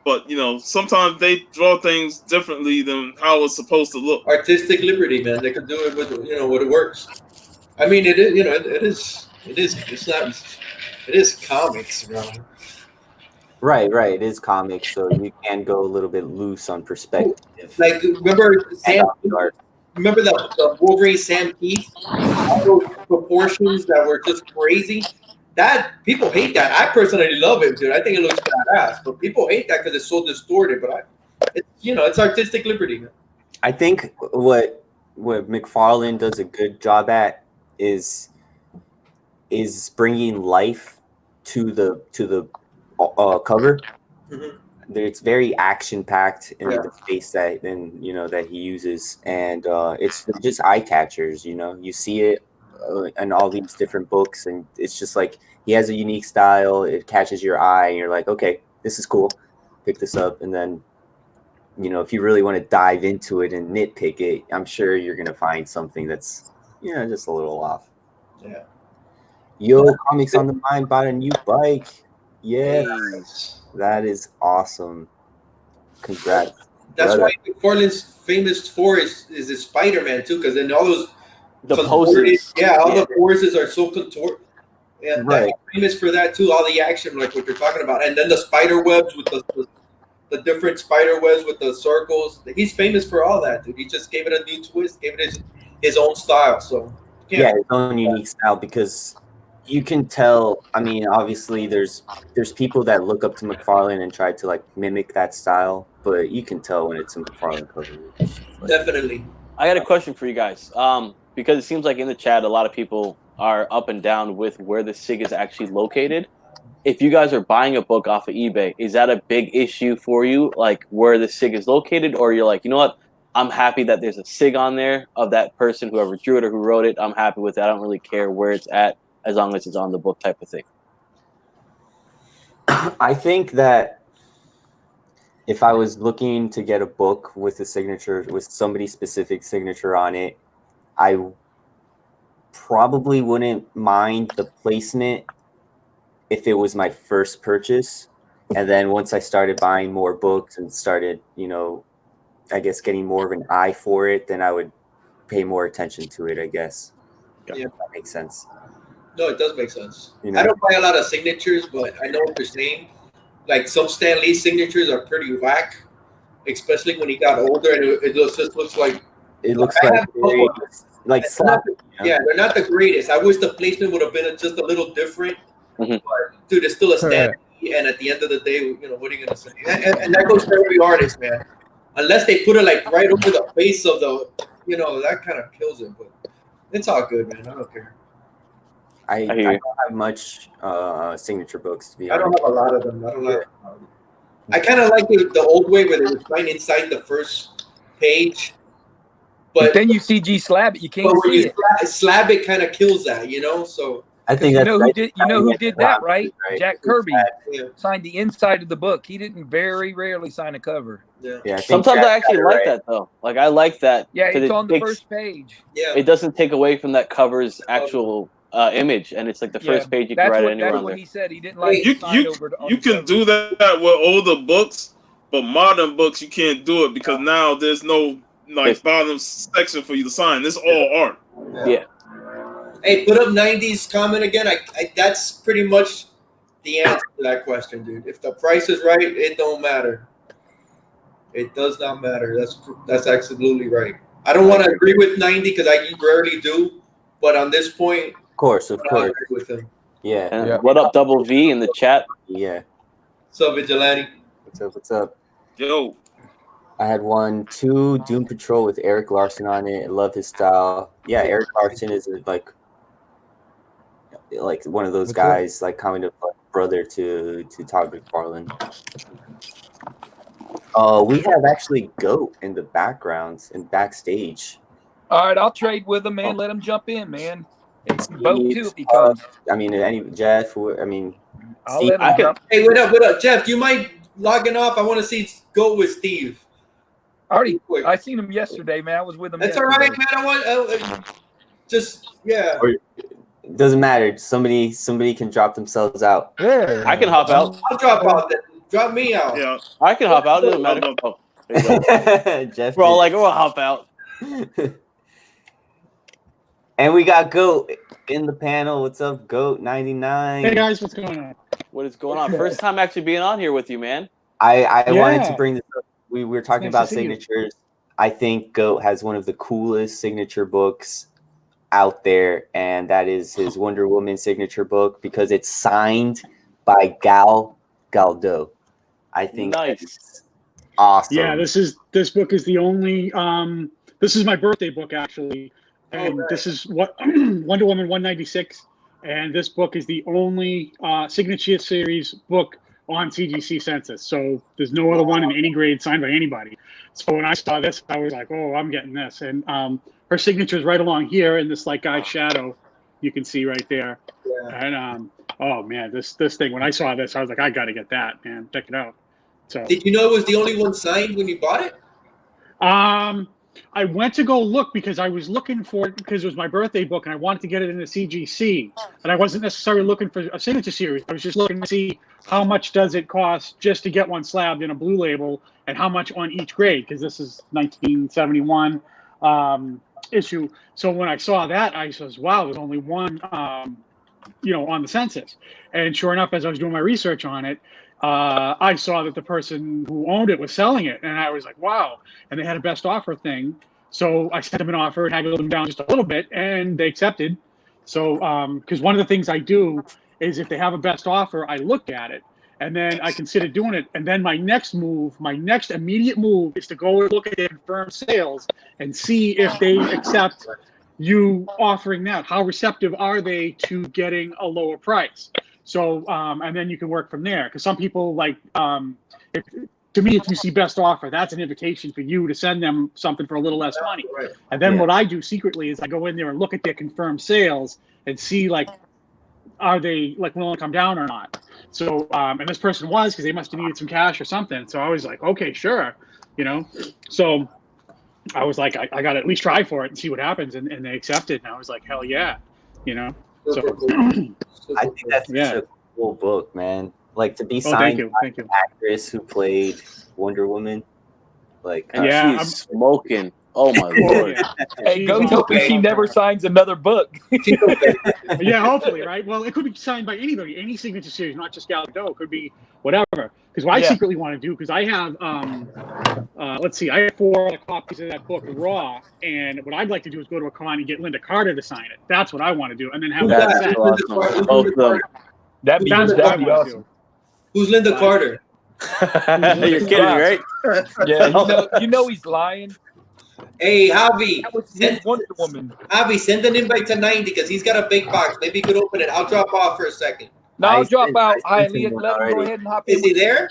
But, sometimes they draw things differently than how it's supposed to look. Artistic liberty, man. They can do it with, what it works. I mean, it is, it is comics, bro. Right. It is comics, so you can go a little bit loose on perspective. Like, remember the Wolverine Sam Keith? All those proportions that were just crazy. That people hate that. I personally love it, dude. I think it looks badass, but people hate that because it's so distorted. But it's artistic liberty, man. I think what McFarlane does a good job at is bringing life to the cover. Mm-hmm. It's very action packed in the space that he uses, and it's just eye catchers. You see it in all these different books, and it's just like he has a unique style. It catches your eye, and you're like, okay, this is cool. Pick this up, and then if you really want to dive into it and nitpick it, I'm sure you're gonna find something that's just a little off. Yeah. Yo, Comics on the Mind bought a new bike. Yes, that is awesome. Congrats. That's why McFarlane's famous for is his Spider-Man too, because then all those poses, the poses are so contorted. And right. Famous for that too, all the action like what you're talking about, and then the spider webs with the different spider webs with the circles. He's famous for all that, dude. He just gave it a new twist, gave it his own style. So his own unique style, because you can tell. I mean, obviously, there's people that look up to McFarlane and try to like mimic that style, but you can tell when it's a McFarlane cover. Definitely. I got a question for you guys, because it seems like in the chat a lot of people are up and down with where the SIG is actually located. if you guys are buying a book off of eBay, is that a big issue for you, like where the SIG is located, or you're like, you know what, I'm happy that there's a SIG on there of that person, whoever drew it or who wrote it. I'm happy with that. I don't really care where it's at as long as it's on the book, type of thing. I think that if I was looking to get a book with a signature, with somebody's specific signature on it, I probably wouldn't mind the placement if it was my first purchase. And then once I started buying more books and started, you know, I guess getting more of an eye for it, then I would pay more attention to it, I guess. Yeah. If that makes sense. No, it does make sense. You know? I don't buy a lot of signatures, but I know what you're saying. Like some Stan Lee signatures are pretty whack, especially when he got older, and it just looks like It looks I like have a very, couple. like It's sloppy. You know? Yeah, they're not the greatest. I wish the placement would have been just a little different. Mhm. But dude, it's still a Stan Lee, and at the end of the day, you know, what are you gonna say? And that goes for every artist, man. Unless they put it like right over the face of the, you know, that kind of kills it. But it's all good, man. I don't care. I hear you. don't have much signature books, to be I honest. don't have a lot of them. I don't have. I kind of like the old way where they would sign inside the first page, But but then you CG slab it, you can't when see you it. slab it, kind of kills that, you know. So I think You that's know who did? You know who did that, Wow, right? Jack Kirby yeah, signed the inside of the book. He didn't very rarely sign a cover. yeah, Yeah, I think Sometimes Jack I actually got it like right. that though. Like I like that. Yeah, 'cause it's it on the takes- first page. yeah. It doesn't take away from that cover's actual image, and it's like the first page you can write anywhere That's on what there. he said. He didn't like You to sign over on you the can cover. do that with older books, but modern books you can't do it because now there's no like bottom section for you to sign. This is all art. Yeah. Hey, put up 90s comment again. I that's pretty much the answer to that question, dude. If the price is right, it don't matter. It does not matter. That's absolutely right. I don't want to agree with 90 because I rarely do, but on this point, Of course, I agree with him. Yeah. And Yeah. what up, Double V in the chat? Yeah. What's up, Vigilante? What's up? What's up? Yo, I had 2 Doom Patrol with Eric Larson on it. I love his style. Yeah, Eric Larson is like one of those What's guys, like kind of like brother to Todd McFarlane. We have actually Goat in the backgrounds and backstage. All right, I'll trade with him, man. Let him jump in, man. It's Boat too if he comes. I mean, I'll Steve, let him jump. Hey, what up, Jeff? Do you mind logging off? I want to see Go with Steve. I seen him yesterday, man. I was with him. That's yesterday. all right, man. I want just yeah. it doesn't matter. Somebody can drop themselves out. Yeah. I can hop out. I'll drop out. Then. Drop me out. yeah. I can hop out. It doesn't matter. Oh, there you go. Jeff, We're all like, we'll hop out. and we got Goat in the panel. What's up, Goat 99? Hey guys, what's going on? What is going on? First time actually being on here with you, man. I wanted to Yeah. bring this up. We were talking Nice about to see you. signatures. I think Goat has one of the coolest signature books out there, and that is his Wonder Woman signature book because it's signed by Gal Gadot. I think Nice. that's awesome. Yeah, this book is the only. This is my birthday book actually, and this is what Wonder Woman 196, and this book is the only signature series book on CGC Census. So there's no other one in any grade signed by anybody. So when I saw this, I was like, oh, I'm getting this, and her signature is right along here in this like guy's shadow. You can see right there, and oh man, this thing. When I saw this, I was like, I got to get that, man. Check it out. So, Did you know it was the only one signed when you bought it? I went to go look because I was looking for it because it was my birthday book and I wanted to get it in the CGC, and I wasn't necessarily looking for a signature series. I was just looking to see how much does it cost just to get one slabbed in a blue label and how much on each grade, because this is 1971 issue. So when I saw that, I says, wow, there's only one, on the census. And sure enough, as I was doing my research on it, I saw that the person who owned it was selling it, and I was like, wow. And they had a best offer thing. So I sent them an offer and haggled them down just a little bit, and they accepted. So, because one of the things I do is if they have a best offer, I look at it, and then I consider doing it. And then my next immediate move is to go and look at their confirmed sales and see if they accept you offering that. How receptive are they to getting a lower price? So and then you can work from there. Because some people like to me, if you see best offer, that's an invitation for you to send them something for a little less money. Right. And then Yeah. what I do secretly is I go in there and look at their confirmed sales and see like, are they like willing to come down or not? So and this person was, because they must have needed some cash or something. So I was like, okay, sure, you know. So I was like, I got to at least try for it and see what happens, and they accepted, and I was like, hell yeah, you know. So Super cool. Super I think that's Yeah. such a cool book, man. Like to be oh, thank signed you, by thank you. the actress who played Wonder Woman. Like, And Yeah, she's I'm- smoking. Oh my Oh, lord. yeah. Hey, She's Goat's on hoping she fire. never signs another book. Yeah, hopefully, right? Well, it could be signed by anybody, any signature series, not just Gal Gadot. It could be whatever. Because what I Yeah. secretly want to do, because I have, let's see, I have 4 other copies of that book raw, and what I'd like to do is go to a con and get Linda Carter to sign it. That's what I want to do, and then have Who's that that? set. so awesome. Both of them. That'd be That's what I awesome. want to do. Who's Linda Bye. Carter? You're kidding, right? Yeah, you know he's lying. Hey, Javi. That was his Wonder Woman. Javi, send an invite to 90 because he's got a big box. Maybe you could open it. I'll drop off for a second. No, I'll drop sent- out. I Hi, sent Leah, him one let him go already. ahead and hop in. Is he there?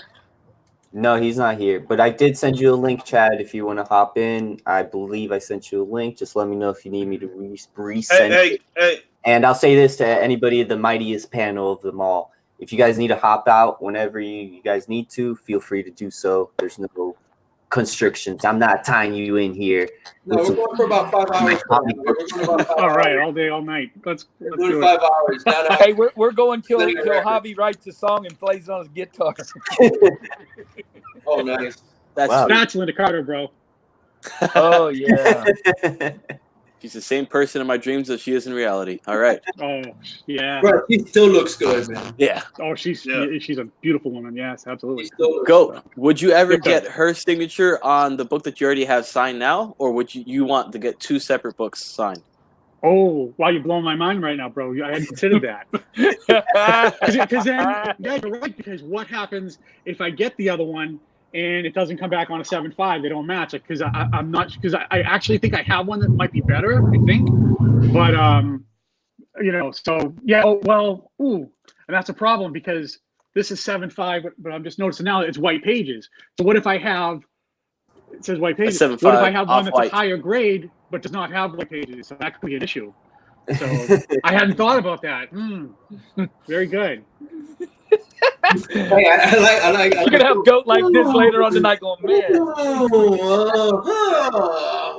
No, he's not here. But I did send you a link, Chad, if you want to hop in. I believe I sent you a link. Just let me know if you need me to resend it. Hey, And I'll say this to anybody at the mightiest panel of them all. If you guys need to hop out whenever you guys need to, feel free to do so. There's no constrictions. I'm not tying you in here. No, we're going for about 5 hours. We're going about 5 All right, hours. all day, all night. Let's We're do doing it. 5 hours. No, no. Hey, we're going till Letting it record. Javi writes a song and plays it on his guitar. Oh, nice. That's Wow. sweet. That's Linda Carter, bro. Oh yeah. She's the same person in my dreams as she is in reality. All right. Oh, yeah. Bro, he still looks good, man. Yeah. Oh, she's Yeah. she's a beautiful woman. Yes, He absolutely. still looks Go. Would you ever Big time. get her signature on the book that you already have signed now, or would you want to get 2 separate books signed? Oh, wow, you're blowing my mind right now, bro. I hadn't considered that. Because then, yeah, you're right. Because what happens if I get the other one and it doesn't come back on a 7.5? They don't match it because I'm not. Because I actually think I have one that might be better. I think, but you know, so yeah. Oh well, ooh, and that's a problem because this is 7.5, but I'm just noticing now it's white pages. So what if I have? It says white pages. What if 7.5 I have one that's off-white. a higher grade but does not have white pages? So that could be an issue. So I hadn't thought about that. Very good. Hey, I like. You're gonna have Goat like this later on tonight going, man.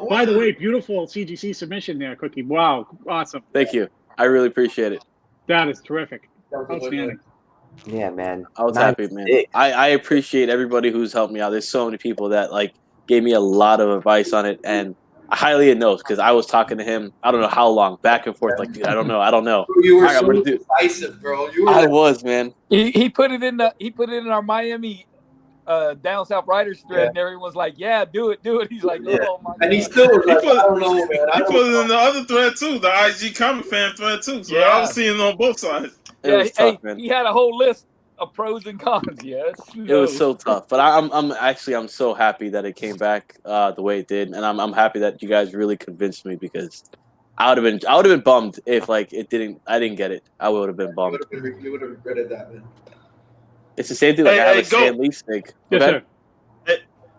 By the way, beautiful CGC submission there, Cookie. Wow, awesome. Thank you. I really appreciate it. That is terrific. Outstanding. Yeah, man. I was happy, man. 96. I appreciate everybody who's helped me out. There's so many people that like gave me a lot of advice on it, and I highly knows because I was talking to him. I don't know how long, back and forth. Like, dude, I don't know. You were All right, I'm so gonna do- decisive, bro. You were I like, was, man. He put it in our Miami down south writers thread, and everyone's like, "Yeah, do it." He's like, "Oh my god!" and he still was like, He put- I don't know, man. I He don't put it in know. the other thread too, the IG comic fan thread too. So Yeah. I was seeing it on both sides. It Yeah, was tough, man. he had a whole list of pros and cons. Yes, It was so tough, but I'm so happy that it came back the way it did, and I'm happy that you guys really convinced me because I would have been bummed if like I didn't get it. I would have been bummed. You would have regretted that, man. It's the same thing. Like Hey, I have hey, a Stan go. Lee snake. Yes, Okay? sir.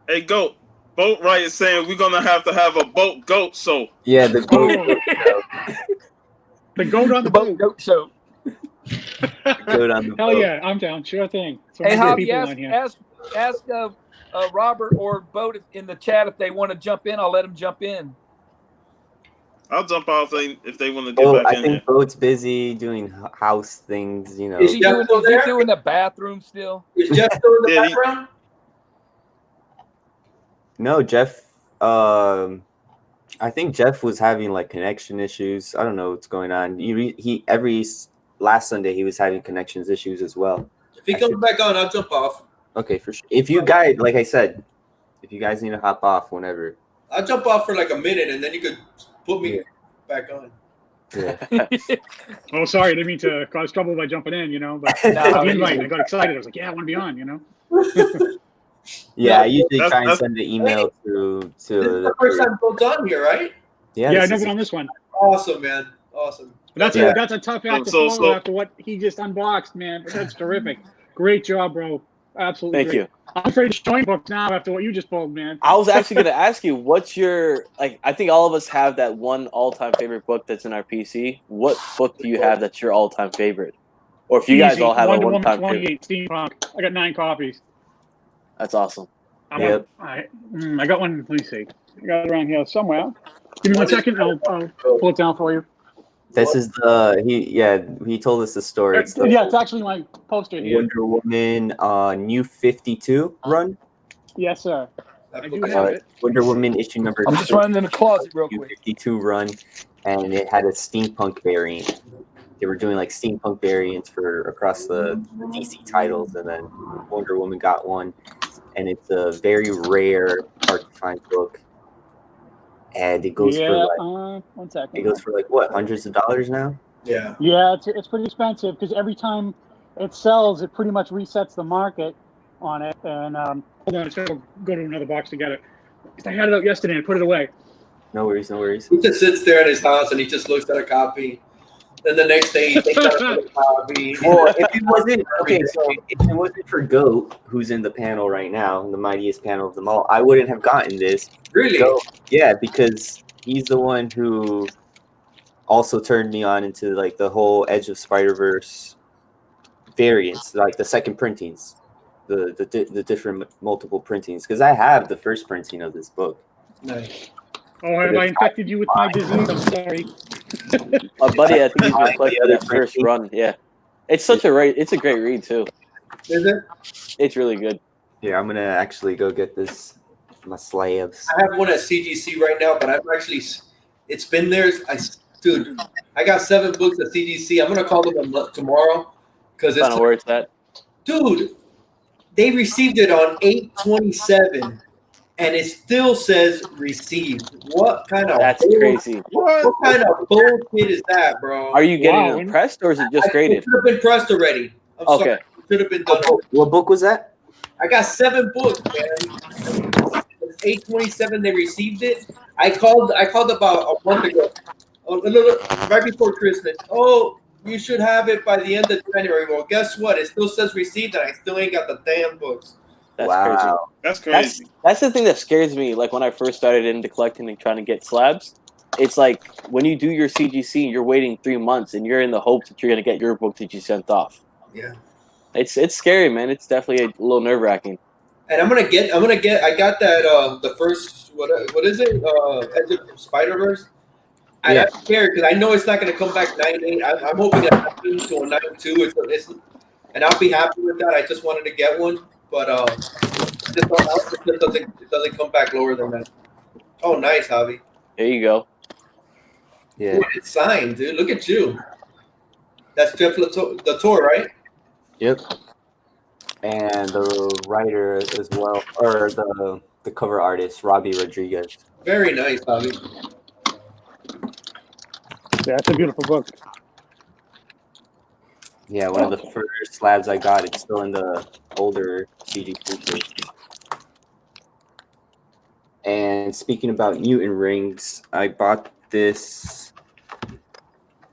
Hey, Goat. Boat Right is saying we're gonna have to have a boat goat show. Yeah, the Oh, the goat on the boat. Goat show. goat on the Hell boat. yeah, I'm down. Sure thing. So Hey, many Javi, people on here. ask Robert or Boat in the chat if they want to jump in. I'll let them jump in. I'll jump off if they want to get Oh, back I in think here. Boat's busy doing house things, you know. Is he Is still he there? doing the bathroom still? Is Jeff still in the Yeah, background? No, Jeff. I think Jeff was having like connection issues. I don't know what's going on. He every last Sunday he was having connections issues as well. If he comes back on, I'll jump off. Okay, for sure. If you guys, like I said, if you guys need to hop off whenever. I'll jump off for like a minute, and then you could put me back on. Yeah. Oh, sorry, I didn't mean to cause trouble by jumping in, you know. But No, the invite, I got excited. I was like, yeah, I want to be on, you know. Yeah, I usually That's- try and that's- send an email to This is the first time Boat's on here, right? Yeah, Yeah, this I've never is- been on this one. Awesome, man. Awesome. That's Yeah. that's a tough act to So- follow after what he just unboxed, man. But that's terrific. Great job, bro. Absolutely. Thank great. you. I'm afraid to join books now after what you just pulled, man. I was actually going to ask you, what's your like? I think all of us have that one all-time favorite book that's in our PC. What book do you have that's your all-time favorite? Or if you guys Easy. all have a Wonder Woman one-time favorite, 28 steampunk. I got 9 copies. that's awesome. Yep. I got one. Let me see. I got it around here somewhere. Give me 1 second. I'll pull it down for you. This is he told us the story. It's the Yeah, it's actually my poster here. Wonder Woman New 52 run. Yes, sir. That I book do is- have it. Wonder Woman issue number I'm just running in the closet real New quick. 52 run, and it had a steampunk variant. They were doing like steampunk variants for across the DC titles, and then Wonder Woman got one, and it's a very rare, hard to find book, and it goes for like 1 second. it goes for like what, hundreds of dollars now. Yeah. Yeah, it's pretty expensive because every time it sells, it pretty much resets the market on it. And hold on, it's gonna go to another box to get it. 'Cause I had it out yesterday and put it away. No worries, no worries. He just sits there in his house and he just looks at a copy. Then the next day he takes out another copy. Well, if it wasn't if it wasn't for Goat, who's in the panel right now, the mightiest panel of them all, I wouldn't have gotten this. Really? Goat, yeah, because he's the one who also turned me on into like the whole Edge of Spider-Verse variants, like the second printings, the different multiple printings. Because I have the first printing of this book. Nice. Oh, have I infected you with my disease? I'm sorry. My buddy, I think he's been collecting other that first printing. run. Yeah, it's a great read too. Is it? It's really good. Here, I'm gonna actually go get this my slabs. I have one at CGC right now, but I've actually, it's been there. Dude, I got 7 books at CGC. I'm gonna call them tomorrow because Kind of where it's at. dude, they received it on 8/27, and it still says received. What kind of That's crazy. What kind of bullshit is that, bro? Are you getting Wow. it pressed or is it just It graded? should have been pressed already. I'm sorry. Okay. It should have been done. What book was that? I got 7 books, man. 8/27 they received it. I called about a month ago, a little right before Christmas. Oh, you should have it by the end of January. Well, guess what? It still says received, and I still ain't got the damn books. That's Wow. That's crazy. crazy. That's the thing that scares me. Like when I first started into collecting and trying to get slabs, it's like when you do your CGC, you're waiting 3 months and you're in the hope that you're gonna get your book that you sent off. Yeah. It's scary, man. It's definitely a little nerve wracking. And I'm gonna get. I got that. The first what is it? Edge of Spider-Verse. Yeah. I'm scared because I know it's not gonna come back 9.8. I'm hoping that happens to a 9.2. And I'll be happy with that. I just wanted to get one, but it doesn't come back lower than that. Oh, nice, Javi. There you go. Yeah. Ooh, it's signed, dude. Look at you. That's Jeff Latour, right? Yep. And the writer as well, or the cover artist, Robbie Rodriguez. Very nice, Javi. Yeah, it's a beautiful book. Yeah, one of the first slabs I got. It's still in the older CGC case. And speaking about mutant rings, I bought this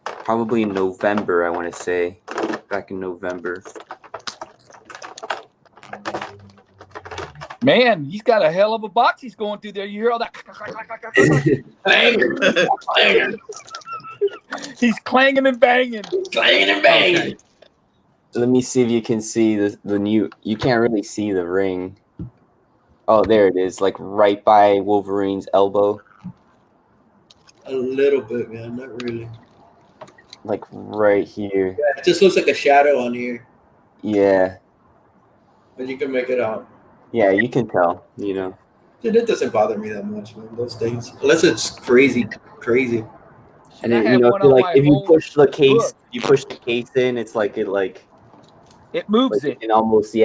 probably in November, I want to say. Back in November. Man, he's got a hell of a box he's going through there. You hear all that? Banging. He's clanging and banging. Banging and banging. Okay. Let me see if you can see the new. You can't really see the ring. Oh, there it is, like right by Wolverine's elbow. A little bit, man. Not really. Like right here. Yeah, it just looks like a shadow on here, Yeah. but you can make it out. Yeah, you can tell, you know. Dude, it doesn't bother me that much, man. Those things, unless it's crazy. And I then, have you know, one on my if you whole push the case, book. you push the case in, it's like It moves like it. you can almost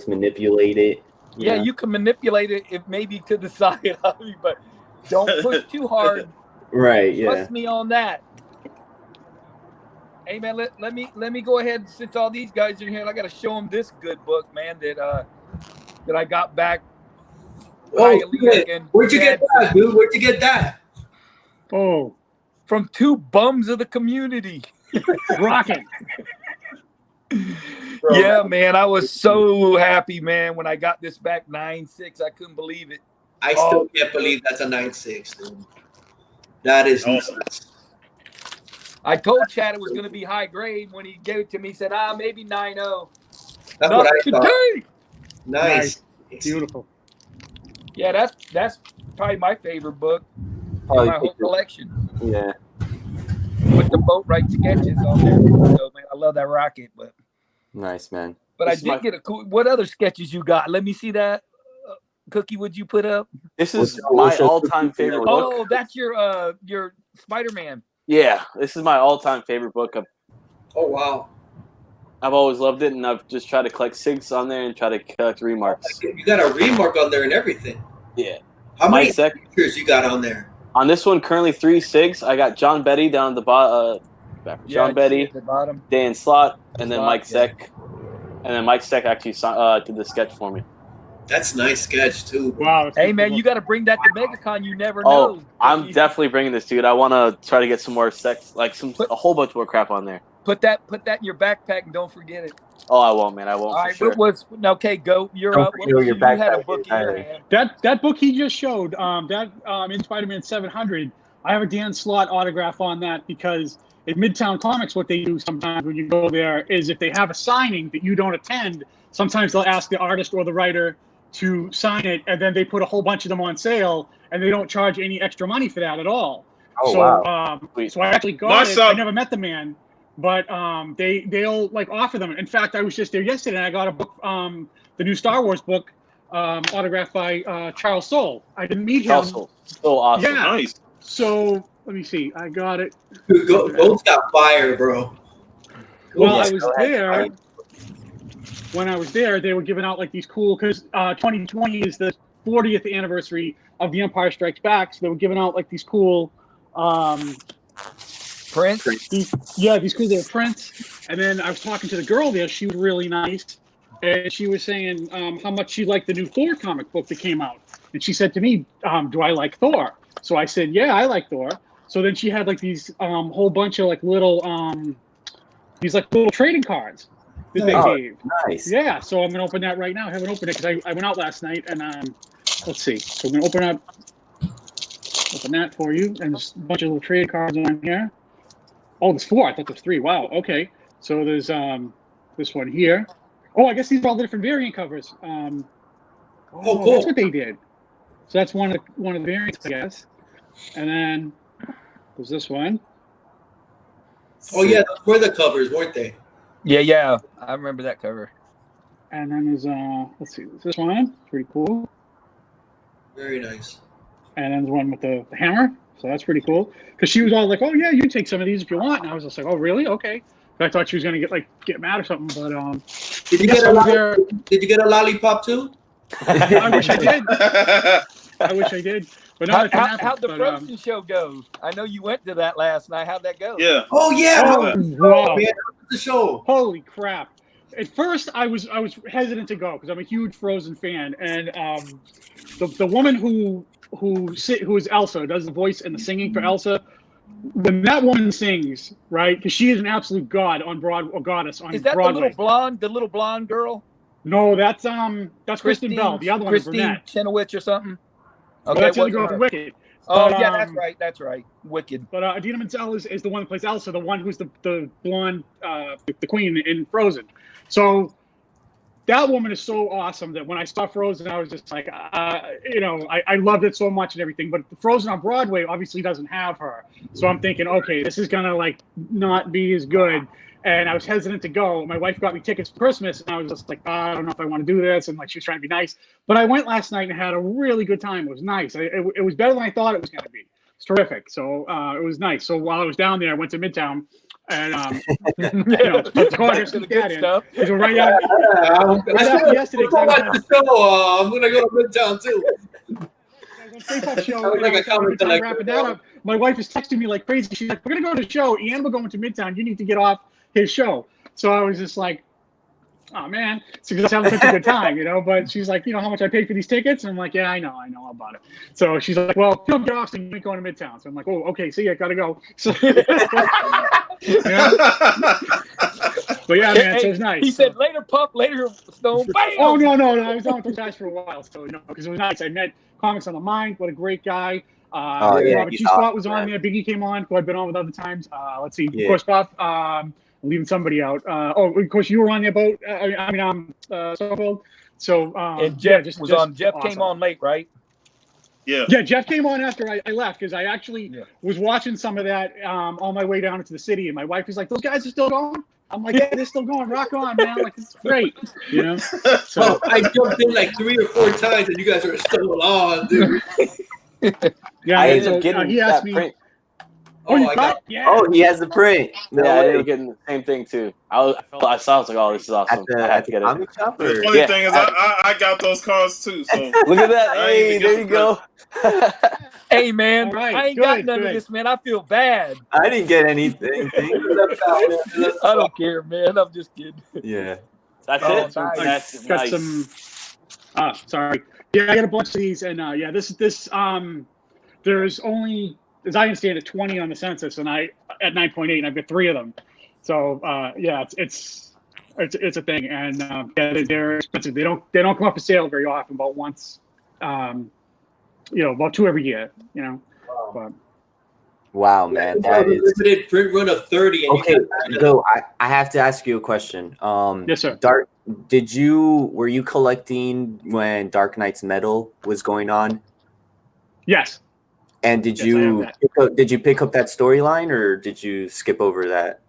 manipulate it. Yeah, you can manipulate it if maybe to the side of you, but don't push too hard. Right, yeah. Trust me on that. Hey man, let me go ahead since all these guys are here. I got to show them this good book, man. That I got back. Oh, Hialeah and where'd you get Chad that, dude? Where'd you get that? Oh, from two bums of the community. Rocket. Yeah, man, I was so happy, man, when I got this back 9.6. I couldn't believe it. I still can't believe that's a 9.6, dude. That is Awesome. nuts. I told Chad it was going to be high grade. When he gave it to me, he said, maybe 9.0. That's Not what I thought. today. Nice. Beautiful. Yeah, that's probably my favorite book in Probably my whole collection. Yeah. With the boatwright sketches on there. So, man, I love that rocket. Nice, man. But This I is my- did get a cool. What other sketches you got? Let me see that. Cookie, would you put up? This is We'll my show all-time Cookie favorite now. book. Oh, that's your Spider-Man. Yeah, this is my all-time favorite book. Oh, wow. I've always loved it, and I've just tried to collect SIGs on there and try to collect remarks. You got a remark on there and everything. Yeah. How many Mike Sec pictures you got on there? on this one, currently 3 SIGs. I got John Betty down at the bottom. John Betty, at the bottom. Dan Slott, and then Slott, Mike yeah. Sec. And then Mike Sec actually did the sketch for me. That's a nice sketch, too. Wow. Hey, man, you got to bring that to MegaCon. You never Oh, know. I'm definitely bringing this, dude. I want to try to get some more sex, like a whole bunch more crap on there. Put that in your backpack and don't forget it. Oh, I won't, man. I won't All for right, sure. okay, go. You're Don't up. forget your You had a backpack book in your hand. That book he just showed, in Spider-Man 700, I have a Dan Slott autograph on that because in Midtown Comics, what they do sometimes when you go there is if they have a signing that you don't attend, sometimes they'll ask the artist or the writer to sign it, and then they put a whole bunch of them on sale, and they don't charge any extra money for that at all. Oh, so, wow. So I actually got it. I never met the man, but they'll like offer them. In fact, I was just there yesterday, and I got a book, the new Star Wars book, autographed by Charles Soule. I didn't meet him. Charles Soule. So awesome. Yeah. Nice. So let me see. I got it. Dude, Gold's got fire, bro. Well, Yeah, I was go ahead. there. When I was there, they were giving out like these cool, because 2020 is the 40th anniversary of The Empire Strikes Back, so they were giving out like these cool Prince? these cool little prints. And then I was talking to the girl there. She was really nice, and she was saying how much she liked the new Thor comic book that came out. And she said to me, do I like Thor? So I said, yeah, I like Thor. So then she had like these whole bunch of like little trading cards that they gave. Nice. Yeah, so I'm gonna open that right now. I haven't opened it because I went out last night, and let's see. So I'm gonna open that for you, and there's a bunch of little trade cards on here. Oh, there's 4. I thought there's 3. Wow. Okay. So there's this one here. Oh, I guess these are all the different variant covers. cool. That's what they did. So that's one of the variants, I guess. And then there's this one. Oh, yeah, those were the covers, weren't they? Yeah. I remember that cover. And then there's let's see, there's this one. Pretty cool. Very nice. And then the one with the hammer. So that's pretty cool. Because she was all like, "Oh yeah, you can take some of these if you want." And I was just like, "Oh really? Okay." But I thought she was gonna get mad or something. But Did you get a lollipop too? I wish I did. But no, How'd the Frozen show go? I know you went to that last night. How'd that go? Yeah. Oh yeah. wow. Man, the show. Holy crap! At first, I was hesitant to go because I'm a huge Frozen fan, and the woman who is Elsa, does the voice and the singing for Elsa. When that woman sings, right? Because she is an absolute god on Broadway, or goddess on Broadway. Is that the little blonde girl? No, that's Kristen Bell. The other one is Christine brunette. Chenoweth or something. Okay, that's the other girl from Wicked. Oh But, yeah, that's right. Wicked. But Idina Menzel is the one that plays Elsa, the one who's the blonde, the queen in Frozen. So that woman is so awesome that when I saw Frozen, I was just like, I loved it so much and everything. But Frozen on Broadway obviously doesn't have her. So I'm thinking, okay, this is going to not be as good. And I was hesitant to go. My wife got me tickets for Christmas, and I was just like, I don't know if I want to do this. And she was trying to be nice. But I went last night and had a really good time. It was nice. It was better than I thought it was going to be. It's terrific. So it was nice. So while I was down there, I went to Midtown. And Some good stuff. Right after yesterday, the show. I'm gonna go to Midtown too. Show, wrapping that up. My wife is texting me like crazy. She's like, "We're gonna go to the show, and we're going to Midtown. You need to get off his show." So I was just like, oh man, it's because I'm having such a good time, But she's like, how much I paid for these tickets? And I'm like, yeah, I know all about it. So she's like, well, if you don't get off, so you ain't going to Midtown. So I'm like, oh, okay, see, I gotta go. So, but yeah, man, so it was nice. He said, later, Puff, later, Stone. Bam! Oh no, I was on with those guys for a while, so because it was nice. I met Comics on the Mind. What a great guy. Robert G. Spot was on there. Biggie came on, who I've been on with other times. Let's see, of course, Puff. I'm leaving somebody out. Of course, you were on the boat. So and Jeff was on. Jeff awesome. Came on late, right? Yeah. Yeah, Jeff came on after I left because I actually was watching some of that on my way down into the city, and my wife was like, "Those guys are still going." I'm like, "Yeah, they're still going. Rock on, man! Like, it's great, So I jumped in like 3 or 4 times, and you guys are still on, dude. Yeah, I ended up getting he asked that me. print. Oh, he has the print. I ended up getting the same thing too. I was like, oh, this is awesome. I had to get it. Comic shop, The funny thing is, I got those cards too. So look at that. Hey, there you go. Hey, man, right, I ain't got none of this, man. I feel bad. I didn't get anything. I don't care, man. I'm just kidding. Yeah. That's it. Nice. That's Got nice. some. Sorry. Yeah, I got a bunch of these, and this. There's only, as I understand it, 20 on the census, and I at 9.8, and I've got 3 of them. So it's a thing, and they're expensive. They don't come up for sale very often. About once, about 2 every year. But, Wow, man, that is limited print run of 30. And okay. So I have to ask you a question. yes, sir. Were you collecting when Dark Knight's Metal was going on? Yes. And did Yes, you pick up that storyline, or did you skip over that?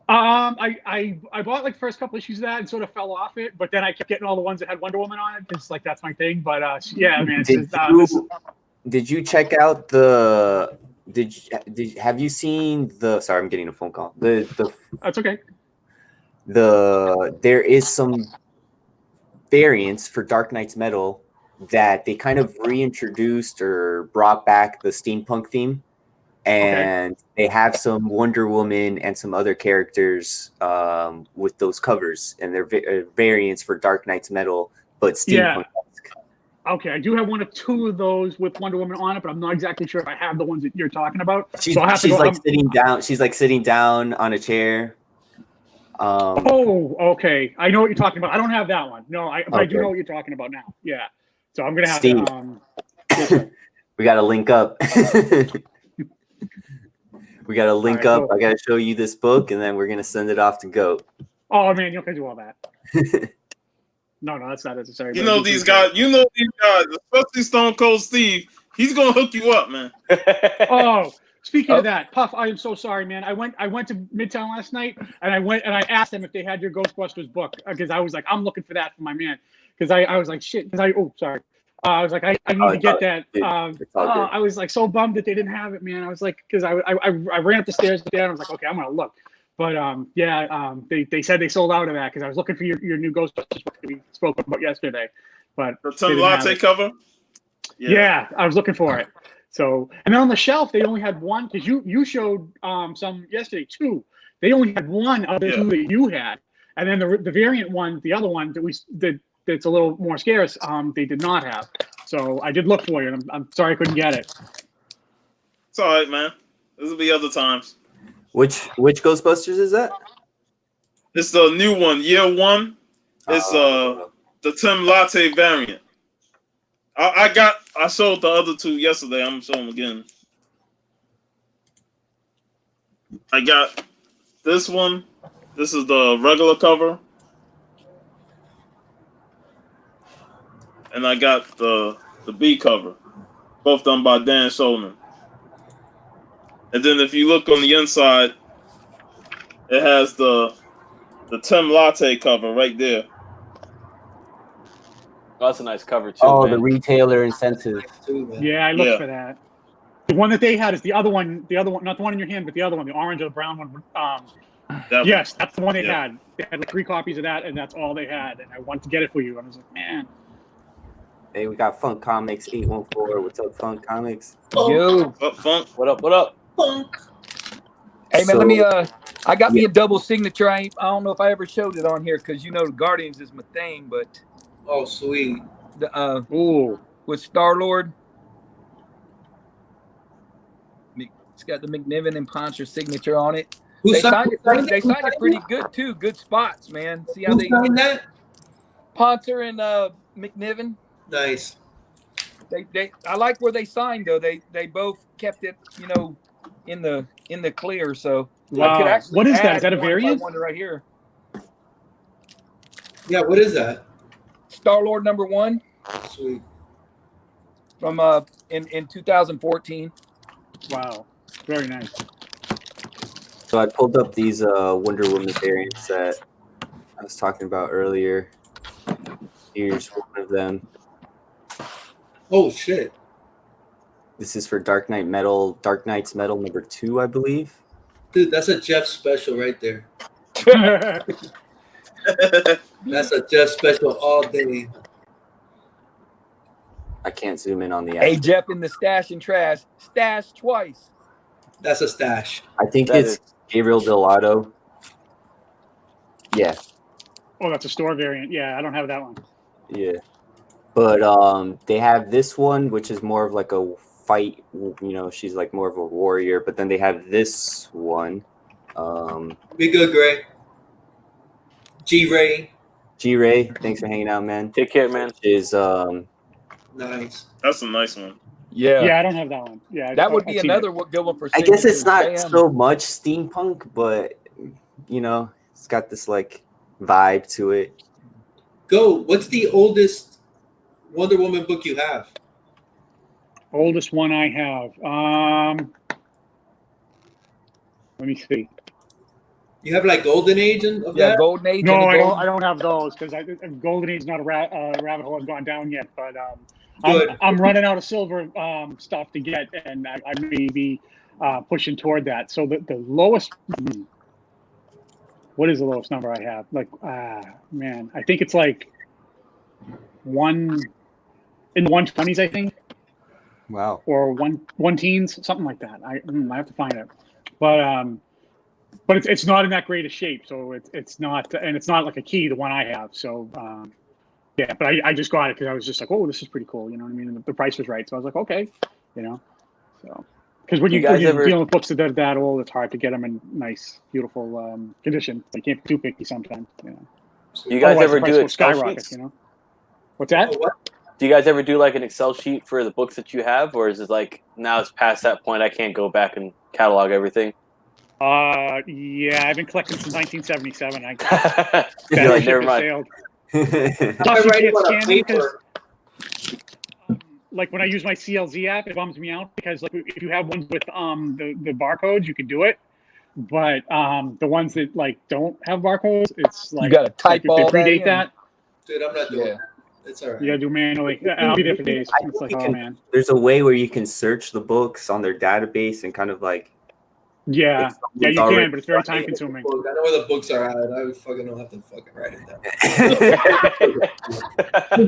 I bought like the first couple issues of that and sort of fell off it, but then I kept getting all the ones that had Wonder Woman on it because like that's my thing. But yeah, man. Did you check out the? Have you seen the? Sorry, I'm getting a phone call. That's okay. There is some variants for Dark Knight's Metal that they kind of reintroduced or brought back the steampunk theme, and they have some Wonder Woman and some other characters with those covers, and they're variants for Dark Knight's Metal, but steampunk. Yeah. Okay, I do have 1 or 2 of those with Wonder Woman on it, but I'm not exactly sure if I have the ones that you're talking about. She's sitting down. She's like sitting down on a chair. Okay. I know what you're talking about. I don't have that one. No, I do know what you're talking about now. Yeah. So I'm gonna have to. We gotta link up. We gotta link up. Cool. I gotta show you this book, and then we're gonna send it off to Goat. Oh man, you don't do all that. No, that's not necessary. You know these guys, especially Stone Cold Steve. He's gonna hook you up, man. Oh, speaking of that, Puff, I am so sorry, man. I went to Midtown last night, and I asked them if they had your Ghostbusters book because I was like, I'm looking for that for my man. Because I was like, shit. Because I was like, I need to get that. I was like so bummed that they didn't have it, man. I was like, because I ran up the stairs there, and I was like, okay, I'm gonna look. But they said they sold out of that because I was looking for your new Ghostbusters book that we spoke about yesterday. But the Tim Latte cover. Yeah, I was looking for it. So, and then on the shelf they only had 1 because you showed some yesterday too. They only had 1 of the 2 that you had, and then the variant one, the other one that's a little more scarce, they did not have. So I did look for you, and I'm sorry I couldn't get it. It's all right, man. This will be other times. Which Ghostbusters is that? It's the new one, year 1. It's the Tim Latte variant. I showed the other 2 yesterday. I'm gonna show them again. I got this one. This is the regular cover. And I got the B cover. Both done by Dan Solomon. And then if you look on the inside, it has the Tim Latte cover right there. Oh, that's a nice cover too. Oh, man. The retailer incentive. Yeah, I looked for that. The one that they had is the other one, not the one in your hand, but the other one, the orange or the brown one. Yes, that's the one they had. They had like 3 copies of that, and that's all they had. And I wanted to get it for you. I was like, man. Hey, we got Funk Comics 814. What's up, Funk Comics? Yo, Up, Funk. What up? hey, Hey man, let me. So- I got me a double signature. I don't know if I ever showed it on here because the Guardians is my thing, but Oh, sweet. the Ooh. with Star-Lord, it's got the McNiven and Poncher signature on it. Who They signed signed it. They Who signed it pretty good too. Good spots, man. See how Who they signed that? Poncher and McNiven. Nice. They I like where they signed though. They both kept it, in the clear. So I could Wow. actually What is that? add Is that a one if I variant? wanted right here. Yeah, what is that? Star-Lord #1 Sweet. from in 2014. Wow. Very nice. So I pulled up these Wonder Woman variants that I was talking about earlier. Here's one of them. Oh shit. This is for Dark Knight's Metal #2, I believe. Dude, that's a Jeff special right there. That's a Jeff special all day. I can't zoom in on the Hey actual. Jeff in the stash and trash. Stash twice. That's a stash. I think That it's Gabriel Delato. Yeah, Oh, that's a store variant. Yeah, I don't have that one. yeah. But they have this one, which is more of like a fight. She's like more of a warrior. But then they have this one. Be good, Gray. G-Ray. G-Ray, thanks for hanging out, man. Take care, man. Is Nice. That's a nice one. Yeah. Yeah, I don't have that one. Yeah, That would be I've seen another it. good one for I guess it's signatures. not Damn. so much steampunk, but it's got this like vibe to it. Go. What's the oldest Wonder Woman book you have? Oldest one I have. Let me see. You have like Golden Age of Yeah, that? Golden Age. No, and the I Golden- don't have those because Golden Age is not a rabbit hole I've gone down yet. But Good. I'm running out of silver stuff to get, and I may be pushing toward that. So the lowest. What is the lowest number I have? Like, man, I think it's like in the 120s, I think. Wow. Or one teens, something like that. I have to find it, but it's not in that great a shape, so it's not, and it's not like a key, the one I have. So yeah, but I just got it because I was just like, oh, this is pretty cool, you know what I mean? And the price was right, so I was like, okay, so because when You you're guys ever- dealing with books that are that old, it's hard to get them in nice, beautiful condition. You can't be too picky sometimes, You guys Otherwise, ever the price do will Excel skyrocket, sheets? What's that? Oh, what? Do you guys ever do like an Excel sheet for the books that you have, or is it like now it's past that point? I can't go back and catalog everything. Yeah, I've been collecting since 1977. You're like, never mind. Sailed. I Plus, you write can't it on scan a them because, paper. like, when I use my CLZ app, it bums me out because, like, if you have ones with the barcodes, you can do it. But the ones that like don't have barcodes, it's like You gotta type if all they that predate in. that. Dude, I'm not doing Yeah. that. It's all right. You gotta do manually. I'll be there for days. I It's like, think oh you man. There's a way where you can search the books on their database and kind of like. Yeah, if yeah, someone's you already can, but it's very done time it. consuming. Book. I know where the books are at. I fucking don't have to fucking write it down.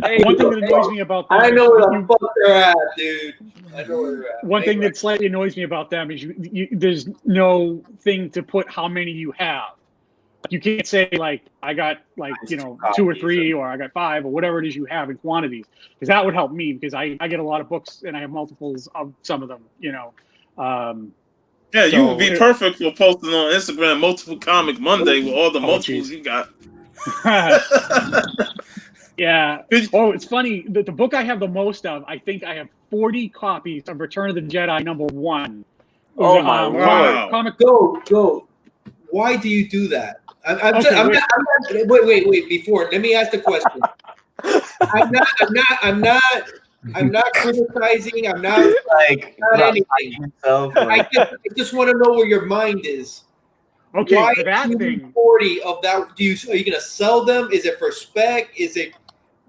Hey, One thing that annoys me about them, I know where the you- fuck they're at, dude. I know where they're at. one thing Anyway. that slightly annoys me about them is you there's no thing to put how many you have. You can't say like I got like 2 or 3 or I got 5 or whatever it is you have in quantities, because that would help me because I get a lot of books and I have multiples of some of them. Yeah, you So would be it- perfect for posting on Instagram multiple comic Monday with all the multiples geez. you got. Yeah. Good. Oh, it's funny. The book I have the most of, I think I have 40 copies of Return of the Jedi #1. Oh, my Lord. Comic. Go. Why do you do that? I'm not, wait. Before, let me ask the question. I'm not criticizing. I'm not like not anything. himself. I just want to know where your mind is. Okay, Why for that do you thing. need 40 of that? Are you gonna sell them? Is it for spec? Is it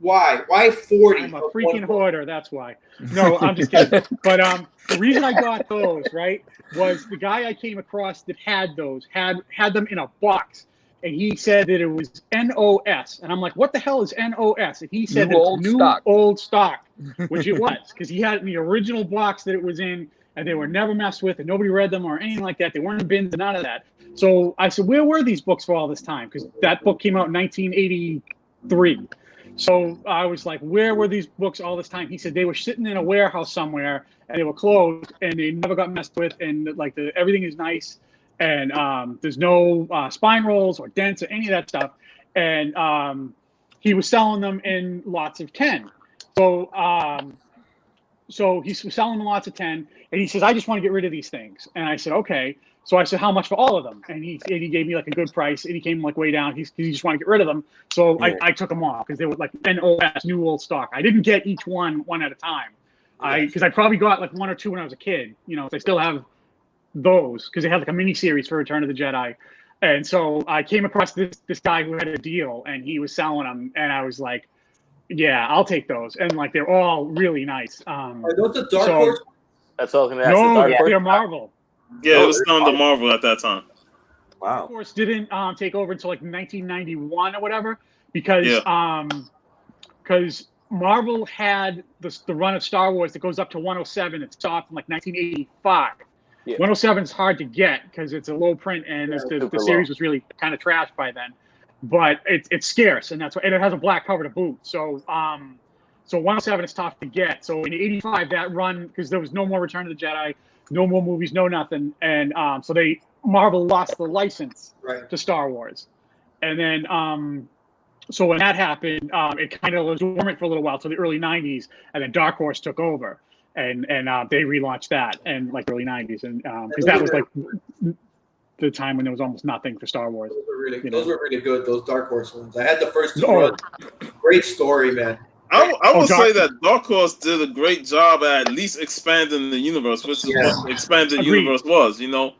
why? Why 40? I'm a of freaking one book? hoarder. That's why. No, I'm just kidding. But the reason I got those right was the guy I came across that had those had them in a box, and he said that it was NOS, and I'm like, what the hell is NOS? And he said New that it's old new stock. old stock, which it was because he had it in the original box that it was in, and they were never messed with, and nobody read them or anything like that. They weren't in bins, none of that. So I said, where were these books for all this time? Because that book came out in 1983. So I was like, where were these books all this time? He said they were sitting in a warehouse somewhere, and they were closed, and they never got messed with, and like everything is nice, and there's no spine rolls or dents or any of that stuff. And he was selling them in lots of 10. So he's selling them lots of 10, and he says, I just want to get rid of these things. And I said, okay. So I said, how much for all of them? And he gave me like a good price, and he came like way down. He just wanted to get rid of them. So I took them off because they were like NOS, new old stock. I didn't get each one at a time. Because I probably got like one or two when I was a kid. You know, I still have those because they had like a mini series for Return of the Jedi. And so I came across this guy who had a deal, and he was selling them, and I was like, yeah, I'll take those. And like they're all really nice. Are those the Dark Horse? That's all I was going to ask. No, the Dark Horse? they're Marvel. Yeah, it was still under Marvel at that time. Wow. Of course, didn't take over until like 1991 or whatever, because Marvel had the run of Star Wars that goes up to 107. It stopped in like 1985. Yeah. 107 is hard to get because it's a low print, and the series was really kind of trashed by then. But it's scarce, and that's why, and it has a black cover to boot. So 107 is tough to get. So in 85, that run, because there was no more Return of the Jedi, no more movies, no nothing, and so Marvel lost the license to Star Wars, and then so when that happened, it kind of was dormant for a little while till the early 90s, and then Dark Horse took over, and they relaunched that in like early 90s, and because that was like the time when there was almost nothing for Star Wars. Those were really good. Those Dark Horse ones. I had the first two. Great story, man. I would say that Dark Horse did a great job at least expanding the universe, which is what the expanded universe was, you know.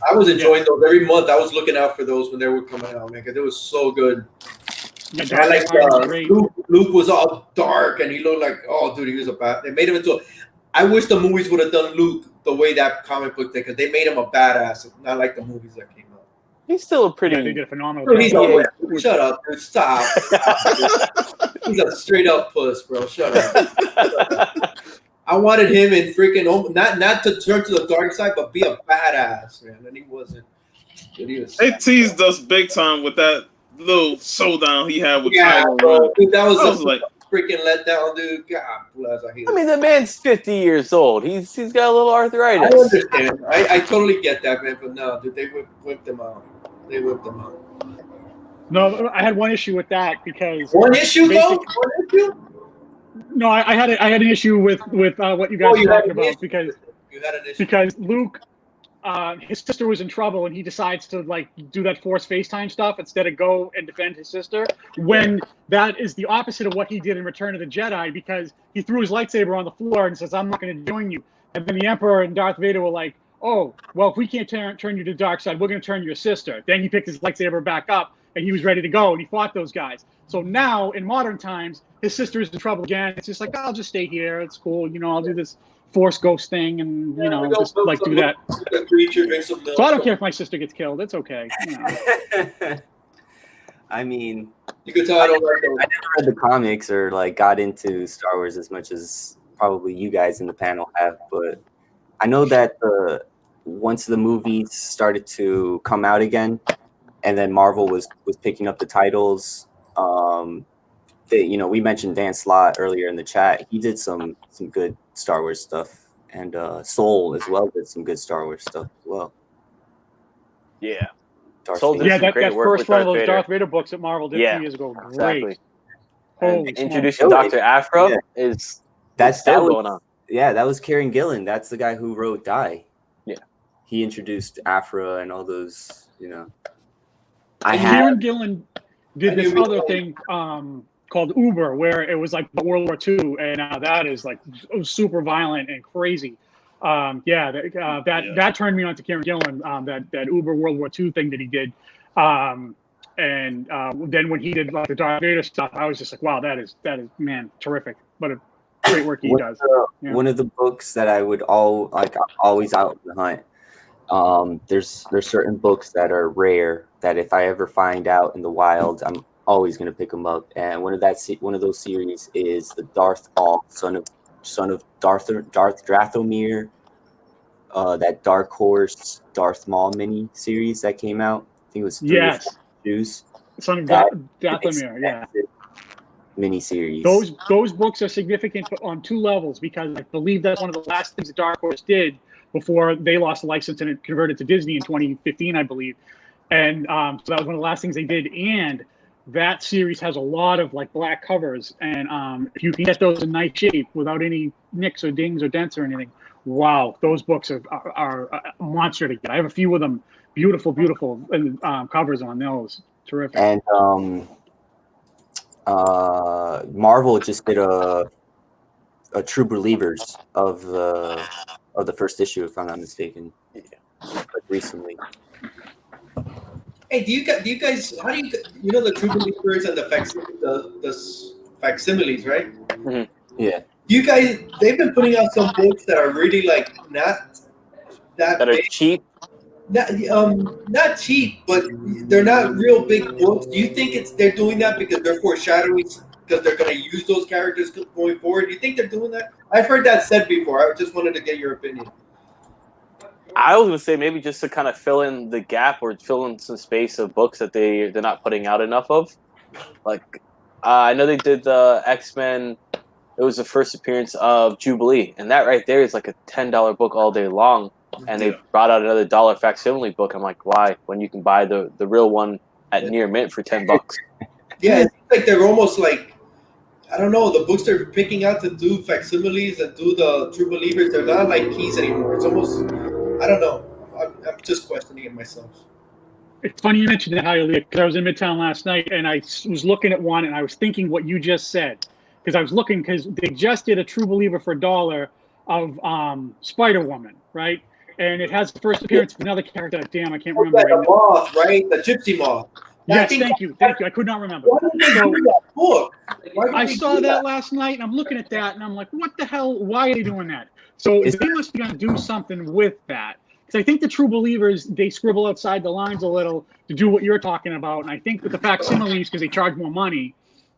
I was enjoying those every month. I was looking out for those when they were coming out, man, because it was so good. I like Luke was all dark, and he looked like, oh, dude, he was a bad. They made him into a. I wish the movies would have done Luke the way that comic book did, because they made him a badass, not like the movies that came out. He's still a pretty. Yeah, they did a phenomenal. Shut up, dude. Stop. He's a straight up puss, bro. Shut up. I wanted him in freaking not to turn to the dark side, but be a badass, man. And he wasn't. They teased us big time with that little showdown he had with Kylo. Bro, dude, that was like freaking letdown, dude. God bless. I mean, the man's 50 years old. He's got a little arthritis. I understand. I totally get that, man. But no, dude, they whipped him out. They whipped him out. No, I had one issue with that because one issue though. One issue. No, I had an issue with what you guys were talking about because Luke, his sister was in trouble, and he decides to like do that forced FaceTime stuff instead of go and defend his sister. When that is the opposite of what he did in Return of the Jedi, because he threw his lightsaber on the floor and says, "I'm not going to join you." And then the Emperor and Darth Vader were like, "Oh, well, if we can't turn you to the dark side, we're going to turn your sister." Then he picked his lightsaber back up, and he was ready to go, and he fought those guys. So now, in modern times, his sister is in trouble again. It's just like, I'll just stay here. It's cool. You know, I'll do this Force Ghost thing and, you know, just like do that. So I don't care if my sister gets killed. It's okay. You know. I mean, you could tell I don't like those. I never read the comics or like got into Star Wars as much as probably you guys in the panel have, but I know that once the movies started to come out again, and then Marvel was picking up the titles. You know, we mentioned Dan Slott earlier in the chat. He did some good Star Wars stuff, and Soul as well did some good Star Wars stuff as well. Yeah, Soul did that first one of those Darth Vader books that Marvel did 2 years ago. Great. Exactly. Introducing Dr. Afro that's still going on. Yeah, that was Kieran Gillen. That's the guy who wrote Die. Yeah, he introduced Afro and all those. You know, Kieran Gillen did this other thing called Uber, where it was like World War II, and that is like super violent and crazy. That turned me on to Kieran Gillen. That Uber World War II thing that he did, and then when he did like the Darth Vader stuff, I was just like, wow, that is man, terrific. What a great work he does. One of the books that I would always out on the hunt. There's certain books that are rare that if I ever find out in the wild, I'm always going to pick them up. And one of those series is the Darth Maul, Son of son of Darth Drathomir. That Dark Horse Darth Maul mini series that came out. I think it was 3 or 4 Yes, issues. Son of That Dathomir. Yeah, mini series. those books are significant on 2 levels because I believe that's one of the last things that Dark Horse did before they lost the license and it converted to Disney in 2015, I believe. And so that was one of the last things they did. And that series has a lot of like black covers, and if you can get those in nice shape without any nicks or dings or dents or anything, wow, those books are a monster to get. I have a few of them, beautiful covers on those. Terrific. And Marvel just did a True Believers of the first issue, if I'm not mistaken, like recently. Hey, do you guys? How do you know the True Believers and the facsimiles, right? Mhm. Yeah. You guys, they've been putting out some books that are really like not that That are big. cheap. Not cheap, but they're not real big books. Do you think they're doing that because they're foreshadowing, because they're going to use those characters going forward? Do you think they're doing that? I've heard that said before. I just wanted to get your opinion. I was gonna say maybe just to kind of fill in the gap or fill in some space of books that they're not putting out enough of. Like I know they did the X-Men. It was the first appearance of Jubilee, and that right there is like a $10 book all day long. And they brought out another $1 facsimile book. I'm like, why? When you can buy the real one at near mint for $10. Yeah, it seems like they're almost like, I don't know, the books they're picking out to do facsimiles and do the True Believers, they're not like keys anymore. It's almost, I don't know. I'm just questioning it myself. It's funny you mentioned that, Hialeah, because I was in Midtown last night and I was looking at one and I was thinking what you just said. Because I was looking, because they just did a True Believer for $1 of Spider-Woman, right? And it has the first appearance of another character. Damn, I can't remember right The now. moth, right? The gypsy moth. Yes, thank you. I could not remember. Why did they do that book? Why did I they saw do that last night, and I'm looking at that, and I'm like, what the hell? Why are they doing that? So they must be going to do something with that. Because I think the True Believers, they scribble outside the lines a little to do what you're talking about. And I think with the facsimiles, because they charge more money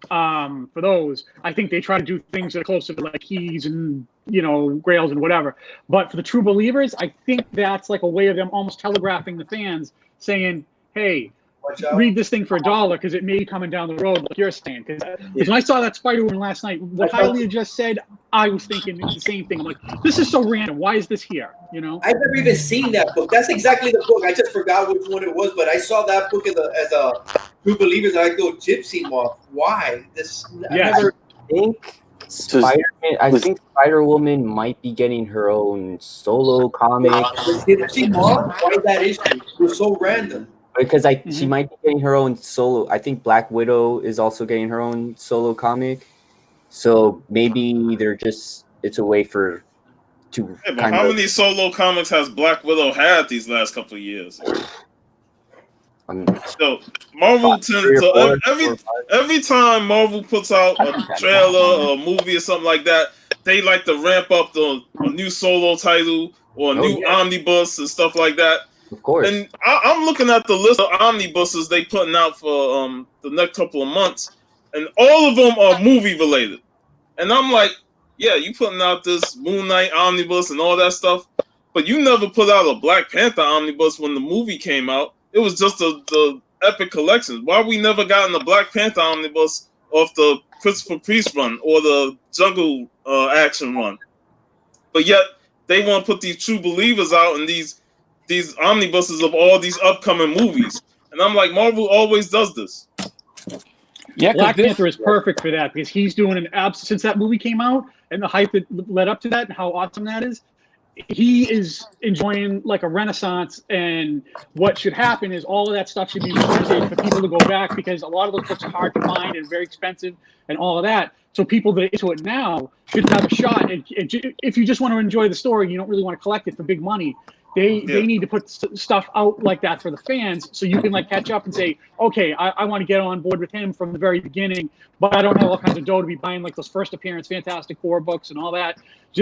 for those, I think they try to do things that are closer to like keys and, grails and whatever. But for the True Believers, I think that's like a way of them almost telegraphing the fans, saying, hey, read this thing for $1 because it may be coming down the road, like you're saying. Because when I saw that Spider-Woman last night, what Hialeah just said, I was thinking the same thing. I'm like, this is so random. Why is this here? I've never even seen that book. That's exactly the book. I just forgot which one it was, but I saw that book as a True Believers, and I go, Gypsy Moth. Why? I think Spider-Woman might be getting her own solo comic. Gypsy Moth? Why that issue? It was so random. Because she might be getting her own solo. I think Black Widow is also getting her own solo comic. So maybe it's a way to how many solo comics has Black Widow had these last couple of years? So Marvel tends to every time Marvel puts out a trailer or a movie or something like that, they like to ramp up a new solo title or a new omnibus and stuff like that. Of course. And I'm looking at the list of omnibuses they putting out for the next couple of months, and all of them are movie related. And I'm like, yeah, you putting out this Moon Knight omnibus and all that stuff, but you never put out a Black Panther omnibus when the movie came out. It was just the epic collection. Why we never gotten the Black Panther omnibus off the Christopher Priest run or the Jungle Action run? But yet they want to put these True Believers out and these omnibuses of all these upcoming movies. And I'm like, Marvel always does this. Yeah, Black Panther is perfect for that because he's doing since that movie came out and the hype that led up to that and how awesome that is. He is enjoying like a renaissance, and what should happen is all of that stuff should be reprinted for people to go back, because a lot of those books are hard to find and very expensive and all of that. So people that are into it now should have a shot. And if you just want to enjoy the story, you don't really want to collect it for big money, They need to put stuff out like that for the fans, so you can like catch up and say, okay, I want to get on board with him from the very beginning, but I don't have all kinds of dough to be buying like those first appearance Fantastic Four books and all that,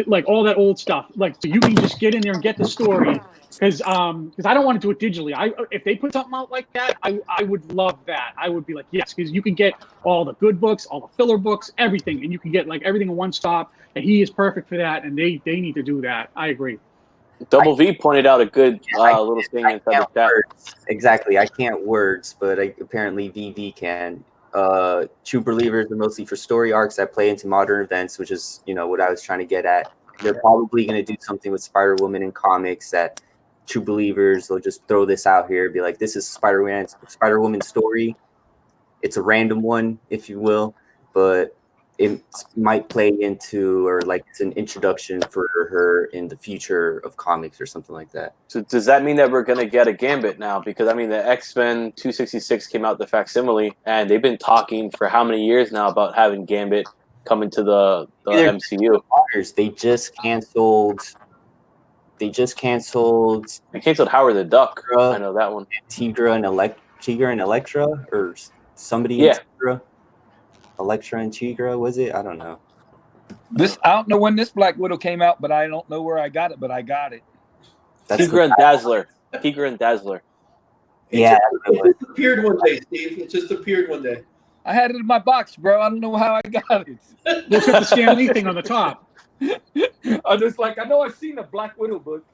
like all that old stuff. Like, so you can just get in there and get the story, because I don't want to do it digitally. If they put something out like that, I would love that. I would be like, yes, because you can get all the good books, all the filler books, everything, and you can get like everything in one stop. And he is perfect for that, and they need to do that. I agree. Double V pointed out a good little thing inside the chat. Exactly, I can't words, but apparently VV can. True Believers are mostly for story arcs that play into modern events, which is, you know, what I was trying to get at. They're probably going to do something with Spider-Woman in comics that True Believers, they'll just throw this out here, be like, this is Spider-Woman story. It's a random one, if you will, but it might play into, or like it's an introduction for her in the future of comics or something like that. So does that mean that we're going to get a Gambit now? Because, I mean, the X-Men 266 came out, the facsimile, and they've been talking for how many years now about having Gambit come into the MCU. They just canceled... They canceled Howard the Duck. I know that one. Tigra and Elektra, or somebody in Tigra. Elektra and Tigra, was it? I don't know. I don't know when this Black Widow came out, but I don't know where I got it, but I got it. Tigra and Dazzler. Tigra and Dazzler. Yeah. It just appeared one day, Steve. It just appeared one day. I had it in my box, bro. I don't know how I got it. Look at the Stan Lee thing on the top. I'm just like, I know I've seen a Black Widow book.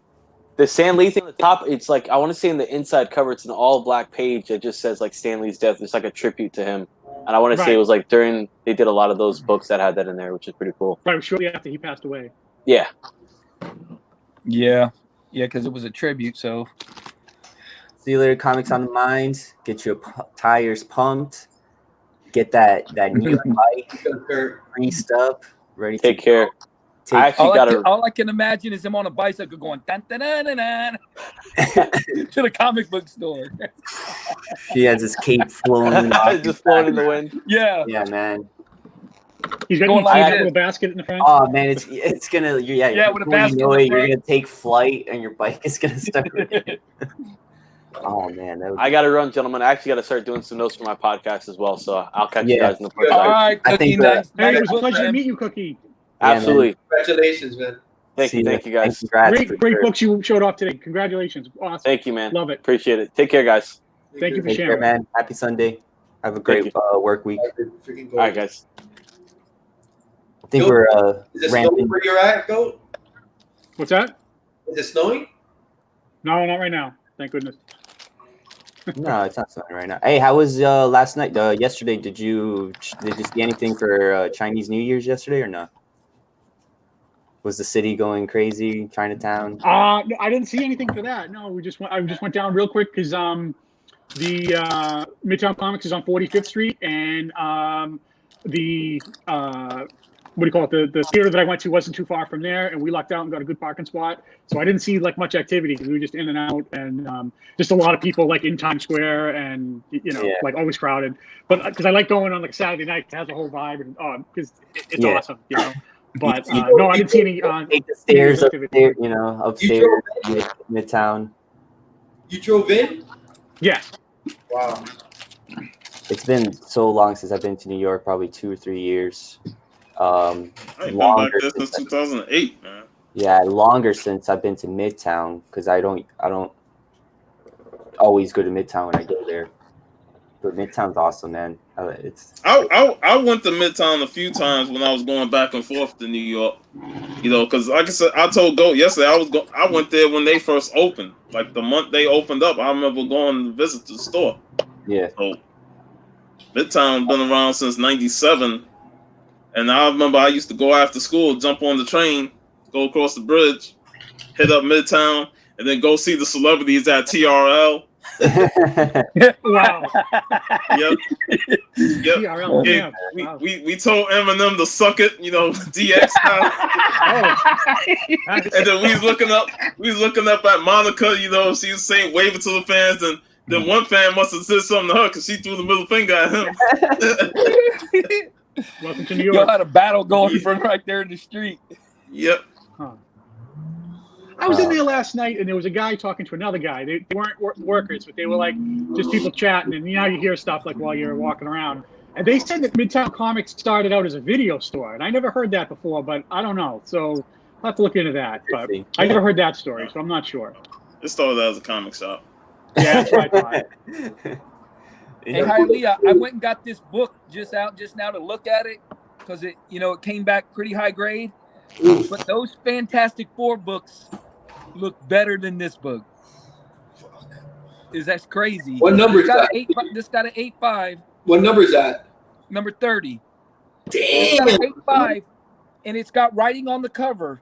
The Stan Lee thing on the top, it's like, I want to say in the inside cover, it's an all-black page that just says, like, Stan Lee's death. It's like a tribute to him. And I want to say it was like they did a lot of those books that had that in there, which is pretty cool. Right, shortly after he passed away. Yeah. Yeah, because it was a tribute, so. See you later, Comics on the Mind. Get your tires pumped. Get that new bike greased up, ready to take care. All I can imagine is him on a bicycle going dun, dun, dun, dun, dun, to the comic book store. He has his cape flowing. Just floating in the wind. Yeah. Yeah, man. He's got a little basket in the front. Oh man, it's gonna with a basket. You're gonna take flight and your bike is gonna start. Oh man, I gotta run, gentlemen. I actually gotta start doing some notes for my podcast as well. So I'll catch you guys in the first. All right, Cookie. Nice. Hey, it was a pleasure to meet you, Cookie. Absolutely. Congratulations, man. Thank you guys. Great books you showed off today. Congratulations. Awesome. Thank you, man. Love it. Appreciate it. Take care, guys. Thank you for Take sharing. care, man. Happy Sunday. Have a great work week. All right, guys. I think Goat, we're is it snowing where you're at, Goat? What's that? Is it snowing? No, not right now. Thank goodness. No, it's not snowing right now. Hey, how was last night? Yesterday, did you see anything for Chinese New Year's yesterday or no? Was the city going crazy? Chinatown? No, I didn't see anything for that. No, I just went down real quick because the Midtown Comics is on 45th Street, and the what do you call it? The theater that I went to wasn't too far from there, and we lucked out and got a good parking spot. So I didn't see like much activity because we were just in and out, and just a lot of people like in Times Square, and like always crowded. But because I like going on like Saturday night, it has a whole vibe, and because it's awesome, But no, I didn't see any. Take the stairs up there, upstairs, Midtown. You drove in? Yeah. Wow. It's been so long since I've been to New York, probably 2 or 3 years. I ain't been back there since 2008, man. Yeah, longer since I've been to Midtown because I don't always go to Midtown when I go there. But Midtown's awesome, man. I went to Midtown a few times when I was going back and forth to New York. Because like I said, I told Goat yesterday I went there when they first opened. Like the month they opened up, I remember going to visit the store. Yeah. So Midtown been around since '97, and I remember I used to go after school, jump on the train, go across the bridge, hit up Midtown, and then go see the celebrities at TRL. Wow. Yep. TRL, yeah. We told Eminem to suck it, DX style. And then we was looking up at Monica, she was saying waving to the fans, and then one fan must have said something to her because she threw the middle finger at him. Welcome to New York. Y'all had a battle going from right there in the street. Yep. Huh. I was in there last night, and there was a guy talking to another guy. They weren't workers, but they were like just people chatting, and you hear stuff like while you're walking around. And they said that Midtown Comics started out as a video store, and I never heard that before, but I don't know. So I'll have to look into that. But I never heard that story, so I'm not sure. It started out as a comic shop. Yeah, that's what I thought. Hey, Hialeah, I went and got this book just now to look at it because it came back pretty high grade. But those Fantastic Four books look better than this book. That's crazy? What number is that? This got an 8.5. What number is that? Number 30. Damn. It's got an 8.5, and it's got writing on the cover.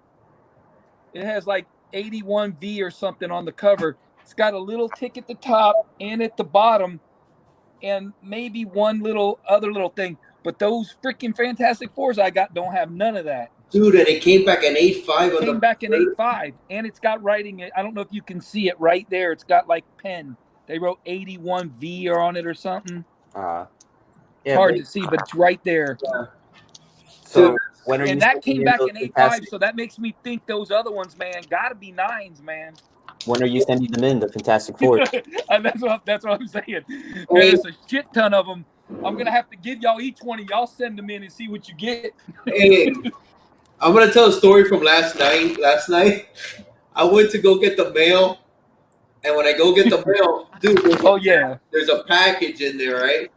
It has like 81V or something on the cover. It's got a little tick at the top and at the bottom, and maybe one other little thing. But those freaking Fantastic Fours I got don't have none of that. Dude, and it came back an 8.5 on Came back an 8.5, and it's got writing. I don't know if you can see it right there. It's got like pen. They wrote 81V or on it or something. It's hard to see, but it's right there. So when are and you that came back an 8.5, so that makes me think those other ones, man, got to be 9s, man. When are you sending them in, the Fantastic Four? That's what I'm saying. Man, there's a shit ton of them. I'm gonna have to give y'all each one of y'all send them in and see what you get. Hey, I'm gonna tell a story from last night. Last night, I went to go get the mail, and when I go get the mail, dude, there's a package in there, right?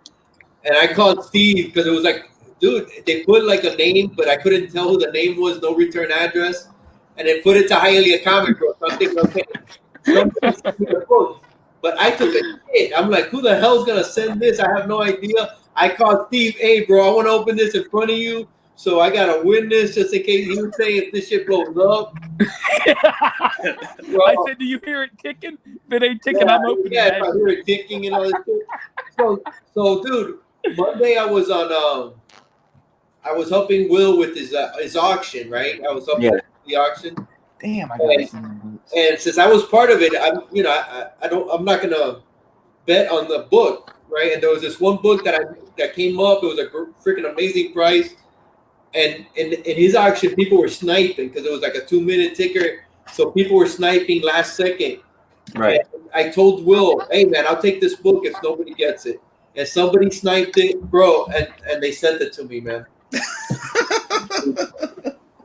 And I called Steve because it was like, dude, they put like a name, but I couldn't tell who the name was. No return address, and they put it to Hialeah Comic Book. So I'm thinking, okay, somebody sent me the book. But I took a hit. I'm like, who the hell's gonna send this? I have no idea. I called Steve. Hey, bro, I want to open this in front of you, so I got a witness just in case you say if this shit blows up. I said, do you hear it ticking? If it ain't ticking, I'm opening it. Yeah, if I hear it ticking and all that shit. So, dude, Monday I was on. I was helping Will with his auction, right? I was helping with the auction. Damn, I got some. And since I was part of it, I'm not gonna bet on the book, right? And there was this one book that came up. It was a freaking amazing price, and in his auction, people were sniping because it was like a 2-minute ticker, so people were sniping last second. Right. And I told Will, hey man, I'll take this book if nobody gets it, and somebody sniped it, bro, and they sent it to me, man.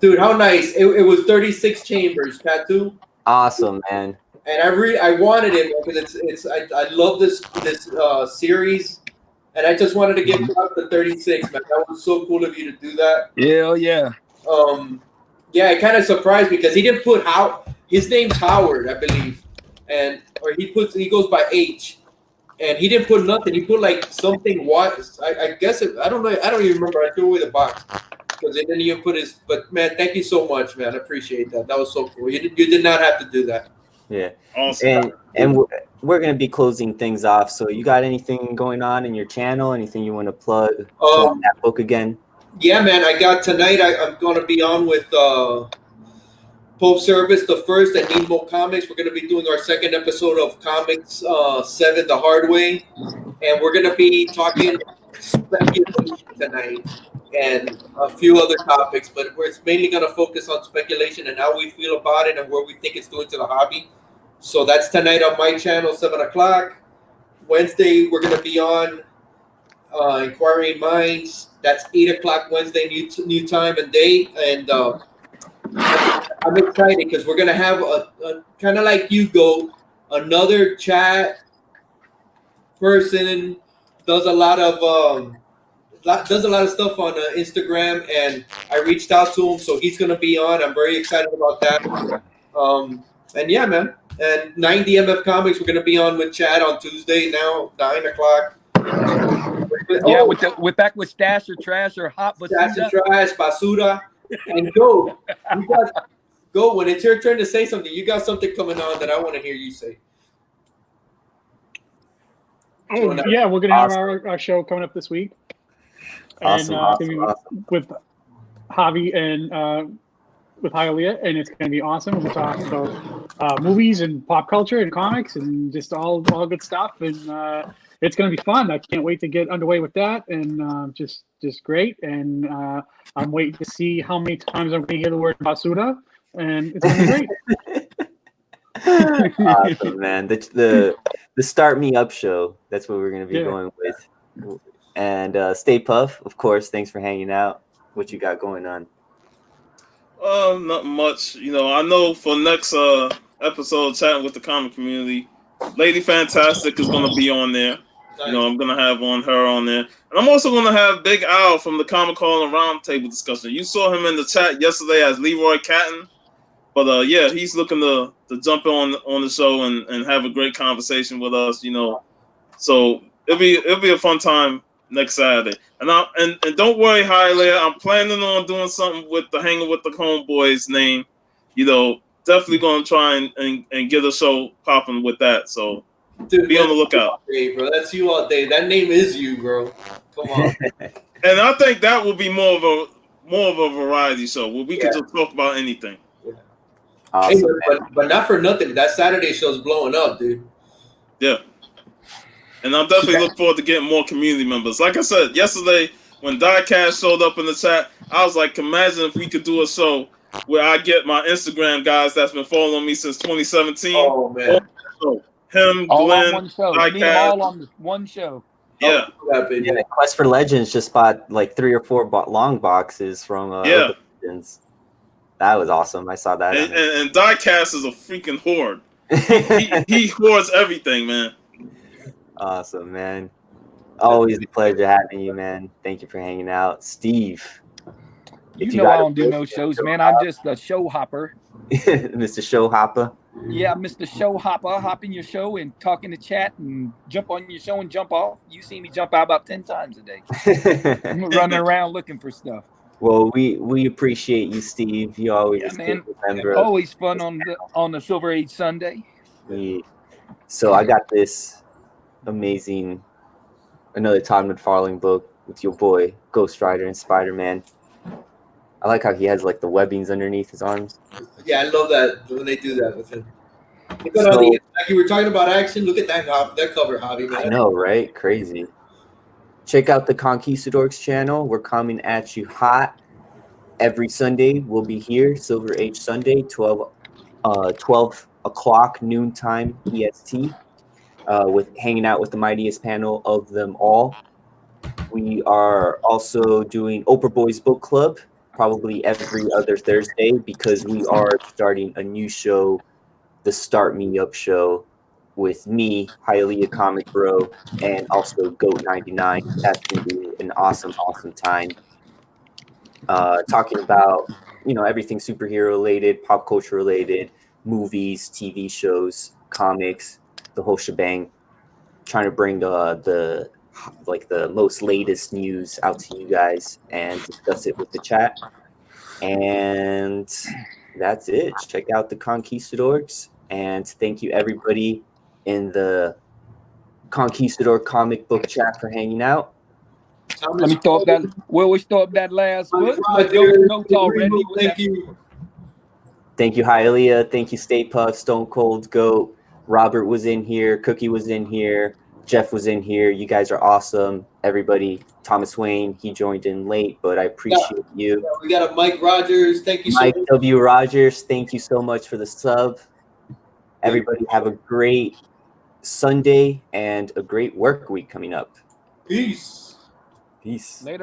Dude, how nice! It was 36 chambers tattoo. Awesome, man. And I wanted it because I love this series, and I just wanted to give out the 36, man. That was so cool of you to do that. Yeah. Yeah, it kind of surprised me because he didn't put his name's Howard, I believe, he goes by H, and he didn't put nothing. He put like something. I guess I don't know. I don't even remember. I threw away the box. Because they didn't even put his. But man, thank you so much, man. I appreciate that. That was so cool. You did not have to do that. Yeah. Awesome. And we're gonna be closing things off. So you got anything going on in your channel? Anything you want to plug? That book again? Yeah, man. I got tonight. I'm going to be on with Pope Service the First at Nemo Comics. We're going to be doing our second episode of Comics 7 the Hard Way, and we're going to be talking speculation tonight and a few other topics, but we're mainly going to focus on speculation and how we feel about it and where we think it's doing to the hobby. So that's tonight on my channel, 7 o'clock. Wednesday, we're going to be on Inquiring Minds. That's 8 o'clock Wednesday, new time and date. And I'm excited because we're going to have a kind of like you go, another chat person, does a lot of stuff on Instagram, and I reached out to him, so he's gonna be on. I'm very excited about that. And yeah, man. And 90 MF Comics, we're gonna be on with Chad on Tuesday now, 9 o'clock. Yeah, with back with Stash or Trash or Hot Basura. Stash or Trash, Basura, and go. Go when it's your turn to say something. You got something coming on that I want to hear you say. Oh, yeah, we're going to have our show coming up this week. Awesome, and with Javi and with Hialeah, and it's going to be awesome. We'll talk about movies and pop culture and comics and just all good stuff. And it's going to be fun. I can't wait to get underway with that. And just great. And I'm waiting to see how many times I'm going to hear the word basura. And it's going to be great. Awesome, man. The Start Me Up show. That's what we're gonna be going with. And Stay Puff, of course. Thanks for hanging out. What you got going on? Not much. I know for next episode, chatting with the comic community, Lady Fantastic is gonna be on there. I'm gonna have her on there, and I'm also gonna have Big Al from the Comic Call and Roundtable discussion. You saw him in the chat yesterday as Leroy Catton, but yeah, he's looking to jump on the show and have a great conversation with us. So it'll be a fun time next Saturday. And don't worry, Highlight, I'm planning on doing something with the Hanging with the Homeboys name. Definitely gonna try and get a show popping with that. So Dude, be on the lookout. Hey, bro, that's you all day. That name is you, bro. Come on. And I think that will be more of a variety show where we can just talk about anything. Awesome, hey, but not for nothing. That Saturday show's blowing up, dude. Yeah. And I'm definitely looking forward to getting more community members. Like I said yesterday, when Diecast showed up in the chat, I was like, imagine if we could do a show where I get my Instagram guys that's been following me since 2017. Oh, man. Him, all Glenn, on one show. You need them all on one show. Yeah. Yeah, Quest for Legends just bought like 3 or 4 long boxes from Legends. That was awesome. I saw that. And Diecast is a freaking horde. he hoards everything, man. Awesome, man. Always a pleasure having you, man. Thank you for hanging out. Steve. You know I don't do no shows, man. I'm just a show hopper. Mr. Show Hopper. Yeah, Mr. Show Hopper. Hop in your show and talk in the chat and jump on your show and jump off. You see me jump out about 10 times a day. I'm running around looking for stuff. Well, we appreciate you, Steve. You always always fun on the Silver Age Sunday. Yeah. So I got this amazing another Todd McFarlane book with your boy Ghost Rider and Spider-Man. I like how he has like the webbings underneath his arms. Yeah, I love that when they do that with him. Like you were talking about action. Look at that cover, Hobby, man. I know, right? Crazy. Check out the Conquistadors channel. We're coming at you hot every Sunday. We'll be here, Silver Age Sunday, 12 o'clock noontime EST, with hanging out with the mightiest panel of them all. We are also doing Oprah Boys Book Club, probably every other Thursday, because we are starting a new show, the Start Me Up show, with me, Hialeah Comic Bro, and also Goat99. That's going to be an awesome time. Talking about, everything superhero related, pop culture related, movies, TV shows, comics, the whole shebang. Trying to bring the most latest news out to you guys and discuss it with the chat. And that's it. Check out the Conquistadors, and thank you everybody in the Conquistador comic book chat for hanging out. Let me throw up that. Well, we throw up that last book. Goats already. Thank you. Thank you, Hialeah. Thank you, Stay Puft, Stone Cold Goat. Robert was in here. Cookie was in here. Jeff was in here. You guys are awesome. Everybody. Thomas Wayne, he joined in late, but I appreciate you. Yeah, we got a Mike Rogers. Thank you so Mike much. W. Rogers, thank you so much for the sub. Everybody have a great Sunday and a great work week coming up. Peace. Peace. Later.